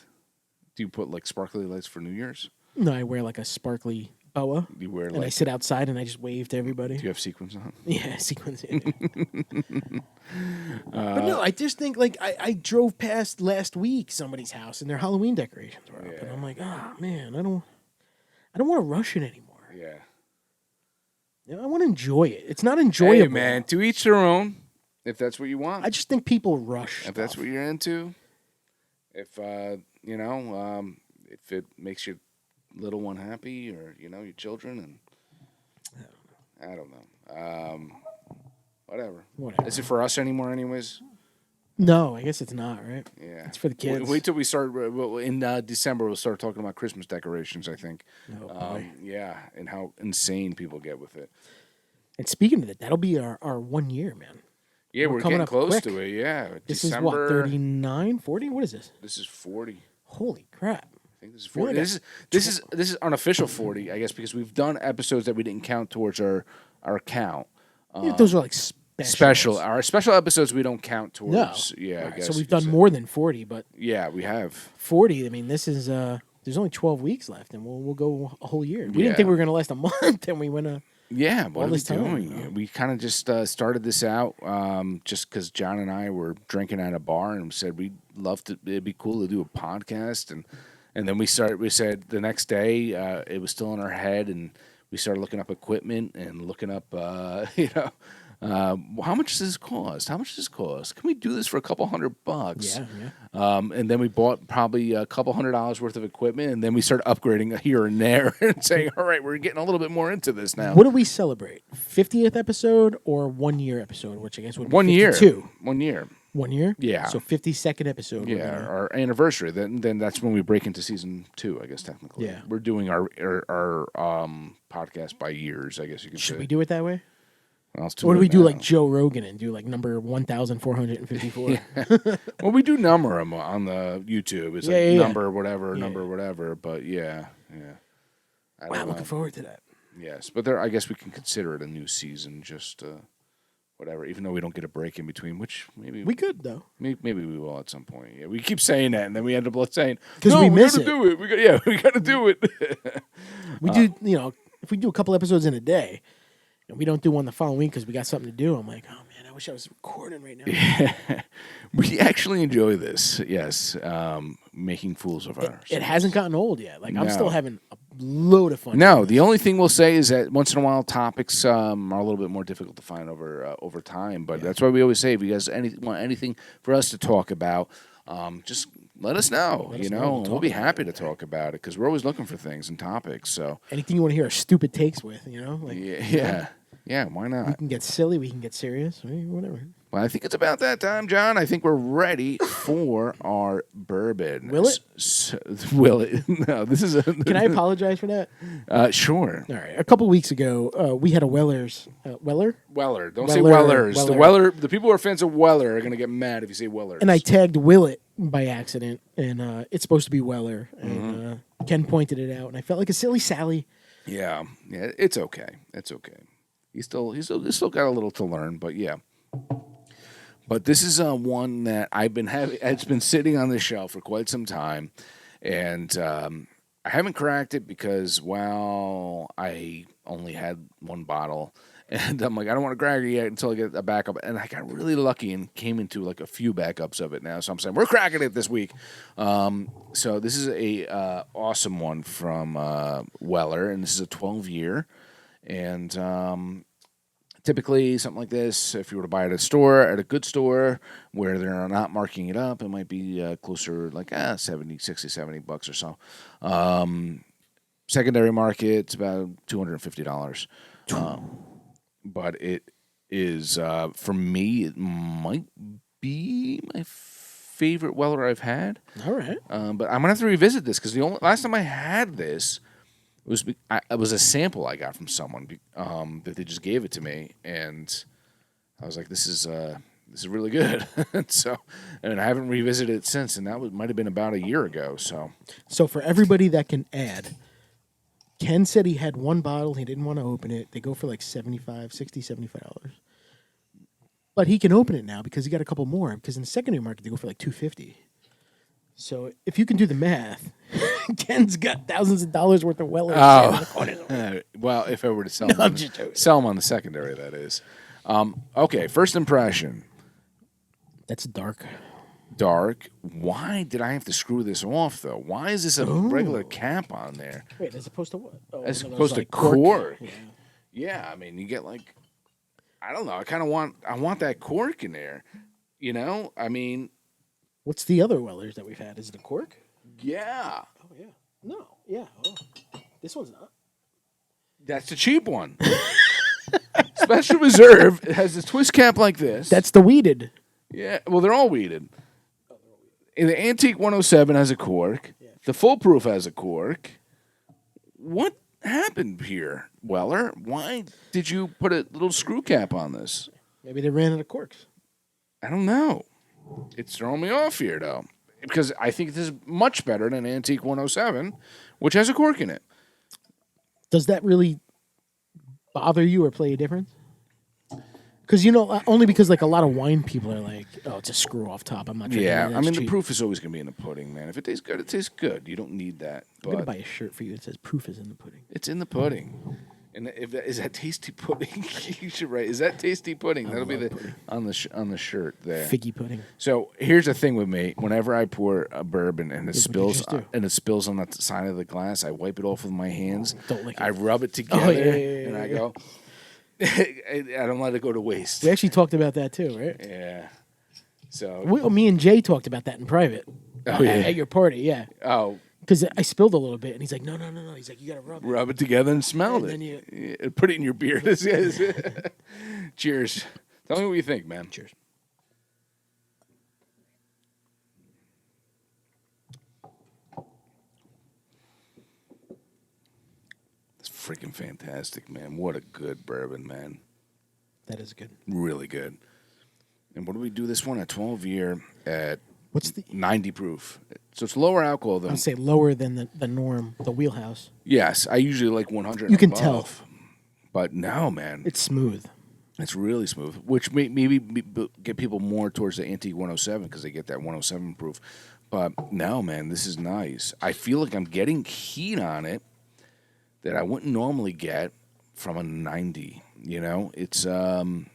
Do you put like sparkly lights for New Year's? No, I wear like a sparkly boa. You wear and I sit outside and I just wave to everybody. Do you have sequins on? Yeah, sequins. Yeah. But no, I just think like I drove past last week somebody's house and their Halloween decorations were up, and I'm like, oh man, I don't want to rush it anymore. Yeah. I want to enjoy it. It's not enjoyable. Hey man, to each their own. If that's what you want. I just think people rush. If that's what you're into. If if it makes your little one happy or your children, and I don't know. Whatever. Is it for us anymore anyways? No, I guess it's not, right? Yeah. It's for the kids. Wait till we start in December. We'll start talking about Christmas decorations, I think. Oh, boy. Yeah, and how insane people get with it. And speaking of that, that'll be our 1 year, man. Yeah, we're coming getting up close quick. to it. Yeah, This December, is what, 39, 40? What is this? This is 40. Holy crap! I think this is 40. Really? This is unofficial 40, I guess, because we've done episodes that we didn't count towards our count. Those are like specials. Our special episodes we don't count towards. No. Yeah, Right, I guess. so we've you could done say. more than 40, but Yeah, we have. 40. I mean, this is there's only 12 weeks left, and we'll go a whole year. We Yeah. didn't think we were going to last a month, and we went Yeah, what all are we this time, doing? We kind of just started this out just because John and I were drinking at a bar and said we'd love to. It'd be cool to do a podcast, and then we said the next day it was still in our head, and we started looking up equipment and looking up how much does this cost? How much does this cost? Can we do this for a couple $100? Yeah. And then we bought probably a couple $100 worth of equipment, and then we started upgrading here and there and saying, all right, we're getting a little bit more into this now. What do we celebrate? 50th episode or 1 year episode, which I guess would be 1 year. 52? 1 year. 1 year? Yeah. So 52nd episode. we're Yeah, gonna- our anniversary. Then that's when we break into season 2, I guess technically. Yeah. We're doing our podcast by years, I guess you could Should say. we do it that way? Well, let's Or do it we do now. like Joe Rogan and do like number 1,454? Well, we do number them on the YouTube. It's like Yeah. number whatever, Yeah. number whatever. But yeah. I Wow, don't know. looking forward to that. Yes, but I guess we can consider it a new season, just whatever. Even though we don't get a break in between, which maybe We could though. maybe we will at some point. Yeah, we keep saying that, and then we end up saying, 'Cause "No, we we miss gotta it. do it. We gotta do it." We do, if we do a couple episodes in a day, and we don't do one the following week because we got something to do, I'm like, oh man, I wish I was recording right now. We actually enjoy this. Yes, making fools of ourselves. It hasn't gotten old yet. Like I'm No. still having a load of fun. No, doing the only thing we'll say is that once in a while topics are a little bit more difficult to find over time. But that's why we always say, if you guys want anything for us to talk about, just let us know. Let us know. We'll We'll talk be about happy to talk about it because we're always looking for things and topics. So anything you want to hear our stupid takes with, like yeah, why we not? can get silly, we can get serious, whatever. Well, I think it's about that time, John. I think we're ready for our bourbon. Will it? Will it? No, this is a. Can I apologize for that? Sure. All right. A couple weeks ago, we had a Weller's. Weller? Weller. Don't say Weller, Wellers. Weller. The people who are fans of Weller are going to get mad if you say Wellers. And I tagged Willet by accident, and it's supposed to be Weller. And Ken pointed it out, and I felt like a silly Sally. Yeah, it's okay. It's okay. He's still got a little to learn, but yeah. But this is one that I've been having. It's been sitting on the shelf for quite some time, and I haven't cracked it because, well, I only had one bottle, and I'm like, I don't want to crack it yet until I get a backup. And I got really lucky and came into like a few backups of it now. So I'm saying we're cracking it this week. So this is a awesome one from Weller, and this is a 12-year, and typically, something like this, if you were to buy it at a store, at a good store, where they're not marking it up, it might be closer, like $70, $60, $70 or so. Secondary market, it's about $250. But it is, for me, it might be my favorite Weller I've had. All right. But I'm going to have to revisit this, because the last time I had this, it was a sample I got from someone that they just gave it to me, and I was like, "This is really good." So, and I haven't revisited it since, and that might have been about a year ago. So for everybody that can add, Ken said he had one bottle. He didn't want to open it. They go for like $75. But he can open it now because he got a couple more. Because in the secondary market, they go for like $250. So if you can do the math, Ken's got thousands of dollars worth of Weller. Well, if I were to sell No, them, I'm just joking. sell them on the secondary, that is. Okay, first impression. That's dark. Dark. Why did I have to screw this off, though? Why is this a regular cap on there? Wait, as opposed to what? Oh, As one of opposed those, to like, cork. Yeah. Yeah, I mean, you get like, I don't know. I want that cork in there. I mean, What's the other Wellers that we've had? Is it a cork? yeah, Oh, yeah. No. Yeah. Oh. This one's not. that's the cheap one. Special Reserve, it has this twist cap like this. That's the weeded. Yeah, well, they're all weeded. And the Antique 107 has a cork. The Foolproof has a cork. What happened here, Weller? Why did you put a little screw cap on this? Maybe they ran out of corks. I don't know. It's throwing me off here, though, because I think this is much better than Antique 107, which has a cork in it. Does that really bother you or play a difference? Because, only because like a lot of wine people are like, oh, it's a screw off top. I'm not drinking Yeah, that. I mean, That's the cheap. proof is always going to be in the pudding, man. If it tastes good, it tastes good. You don't need that. I'm going to But buy a shirt for you that says proof is in the pudding. it's in the pudding. And is that tasty pudding? You should write. Is that tasty pudding? That'll be love the pudding. on the shirt there. Figgy pudding. So here's the thing with me: whenever I pour a bourbon and it you spills just do? on the side of the glass, I wipe it off with my hands. Don't lick it. I rub it together, Oh, yeah, and I go. I don't let it go to waste. We actually talked about that too, right? Yeah. So. Me and Jay talked about that in private. Oh, yeah. At your party, yeah. Oh, Because I spilled a little bit, and he's like, no. He's like, you got to rub it. rub it together and smell And it. then you- Yeah, put it in your beer. Cheers. Tell me what you think, man. Cheers. freaking fantastic, man. What a good bourbon, man. That is good. Really good. And what do we do this one? A 12-year at What's the? 90 proof. So it's lower alcohol than... I'd say lower than the norm, the wheelhouse. Yes, I usually like 100 You can above. tell. But no, man. It's smooth. It's really smooth, which may maybe get people more towards the Antique 107 because they get that 107 proof. But no, man, this is nice. I feel like I'm getting heat on it that I wouldn't normally get from a 90. You know, it's awesome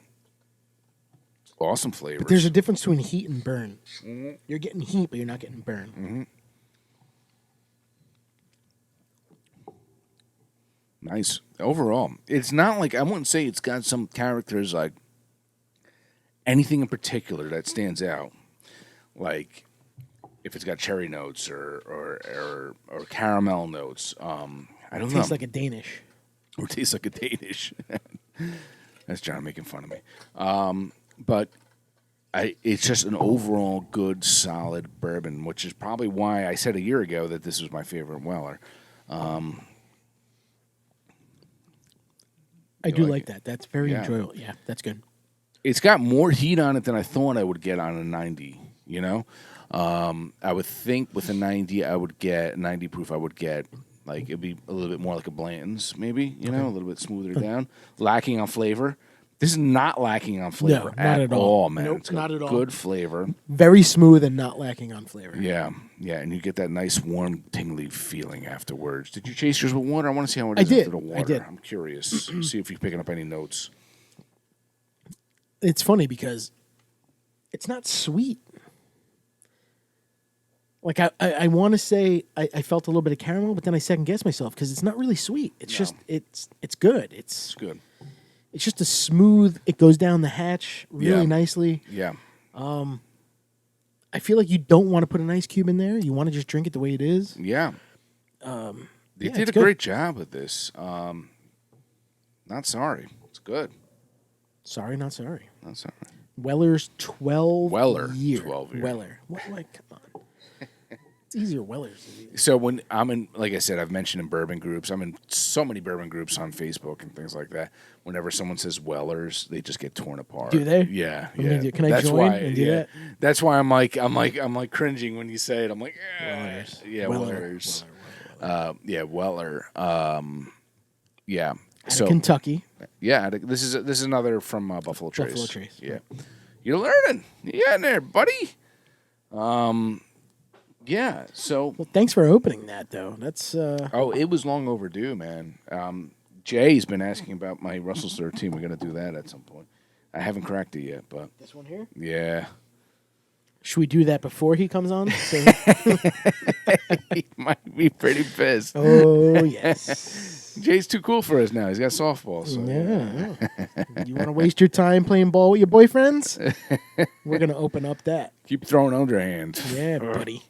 flavors. But there's a difference between heat and burn. Mm-hmm. You're getting heat, but you're not getting burn. Mm-hmm. Nice. Overall, it's not like, I wouldn't say it's got some characters like anything in particular that stands out. Like if it's got cherry notes or caramel notes. I don't know. Tastes like a Danish. Or tastes like a Danish. That's John making fun of me. But it's just an overall good, solid bourbon, which is probably why I said a year ago that this was my favorite Weller. I do like that. That's very enjoyable. Yeah, that's good. It's got more heat on it than I thought I would get on a 90, you know? I would think with a 90, I would get 90 proof, I would get, like, it'd be a little bit more like a Blanton's, maybe, you know, a little bit smoother down. Lacking on flavor. This is not lacking on flavor at all, man. Nope, it's got not at all. Good flavor. Very smooth and not lacking on flavor. Yeah, and you get that nice, warm, tingly feeling afterwards. Did you chase yours with water? I want to see how it is after the water. I did. I'm curious. See if you're picking up any notes. It's funny because it's not sweet. Like I want to say I felt a little bit of caramel, but then I second guessed myself because it's not really sweet. It's just it's good. It's good. It's just a smooth. It goes down the hatch really nicely. Yeah. I feel like you don't want to put an ice cube in there. You want to just drink it the way it is. Yeah. They did a great job with this. Not sorry. It's good. Sorry, not sorry. Not sorry. Weller's 12 year. 12 year. Weller. What? Like, come on. It's easier. Weller's. So when I'm in, like I said, I've mentioned in bourbon groups. I'm in so many bourbon groups on Facebook and things like that. Whenever someone says Wellers, they just get torn apart. Do they? Yeah. Can I join and do that? That's why I'm like cringing when you say it. I'm like, Wellers. Yeah, Wellers. Weller. Yeah. So Kentucky. Yeah, this is another from Buffalo Trace. Buffalo Trace. Yeah. You're learning. You getting there, buddy. Yeah, so... Well, thanks for opening that, though. That's... Oh, it was long overdue, man. Jay's been asking about my Russell's 13. We're going to do that at some point. I haven't cracked it yet, but... This one here? Yeah. Should we do that before he comes on? He might be pretty pissed. Oh, yes. Jay's too cool for us now. He's got softball. So yeah. You want to waste your time playing ball with your boyfriends? We're going to open up that. Keep throwing underhand. Yeah, buddy.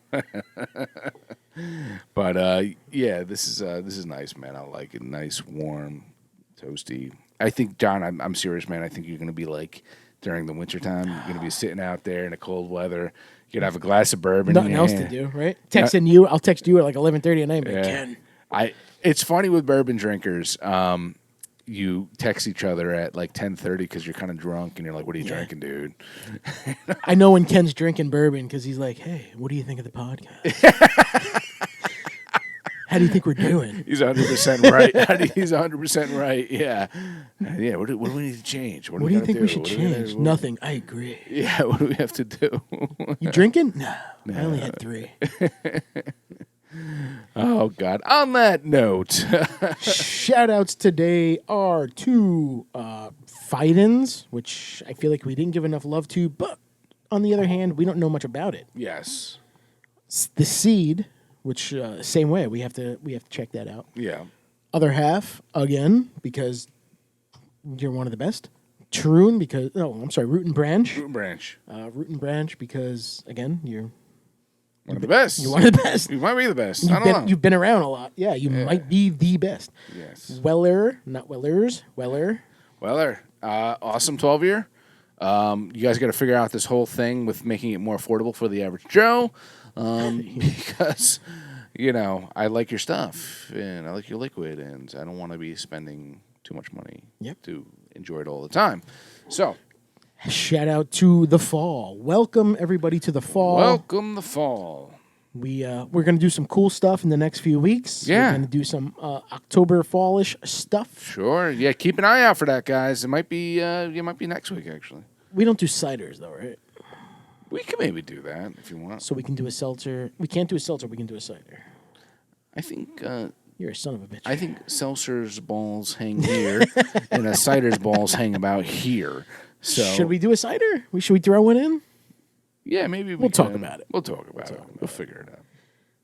But yeah, this is nice, man. I like it. Nice, warm, toasty. I think, John, I'm serious, man. I think you're going to be like during the wintertime. You're going to be sitting out there in the cold weather. You're going to have a glass of bourbon. Nothing else to do, right? Texting you. I'll text you at like 11:30 at night. But Ken. It's funny with bourbon drinkers. You text each other at like 10:30 because you're kind of drunk and you're like, "What are you drinking, dude?" I know when Ken's drinking bourbon because he's like, "Hey, what do you think of the podcast? How do you think we're doing?" He's 100% right. He's 100% right. Yeah, yeah. What do we need to change? What do you think we should change? Nothing. I agree. Yeah. What do we have to do? You drinking? No. I only had 3. Oh, God. On that note. Shout-outs today are to Fidens, which I feel like we didn't give enough love to, but on the other hand, we don't know much about it. Yes. The Seed, which same way, we have to check that out. Yeah. Other half, again, because you're one of the best. Root and Branch. Root and Branch. Root and Branch because, again, you're... One of the best. You're one of the best. You might be the best. I don't know. You've been around a lot. Yeah, you might be the best. Yes. Weller, not Wellers. Weller. Awesome 12-year. You guys got to figure out this whole thing with making it more affordable for the average Joe. Because I like your stuff and I like your liquid, and I don't want to be spending too much money to enjoy it all the time. So, shout out to the fall. Welcome everybody to the fall. welcome the fall. We're gonna do some cool stuff in the next few weeks. Yeah. We're gonna do some October fallish stuff. Sure. Yeah, keep an eye out for that, guys. It might be next week, actually. We don't do ciders though, right? We can maybe do that if you want. So we can do a seltzer. We can't do a seltzer. We can do a cider. I think You're a son of a bitch. I think seltzer's balls hang here, and a cider's balls hang about here. So Should we do a cider? Should we throw one in? Yeah, maybe We'll talk about it. We'll talk about it. We'll figure it out.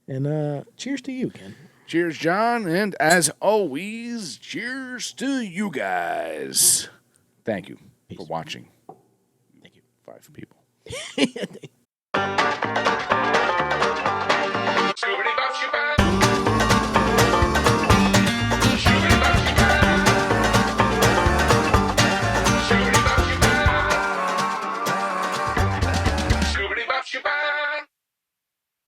And cheers to you, Ken. Cheers, John, and as always, cheers to you guys. Thank you for watching. Thank you. 5 people.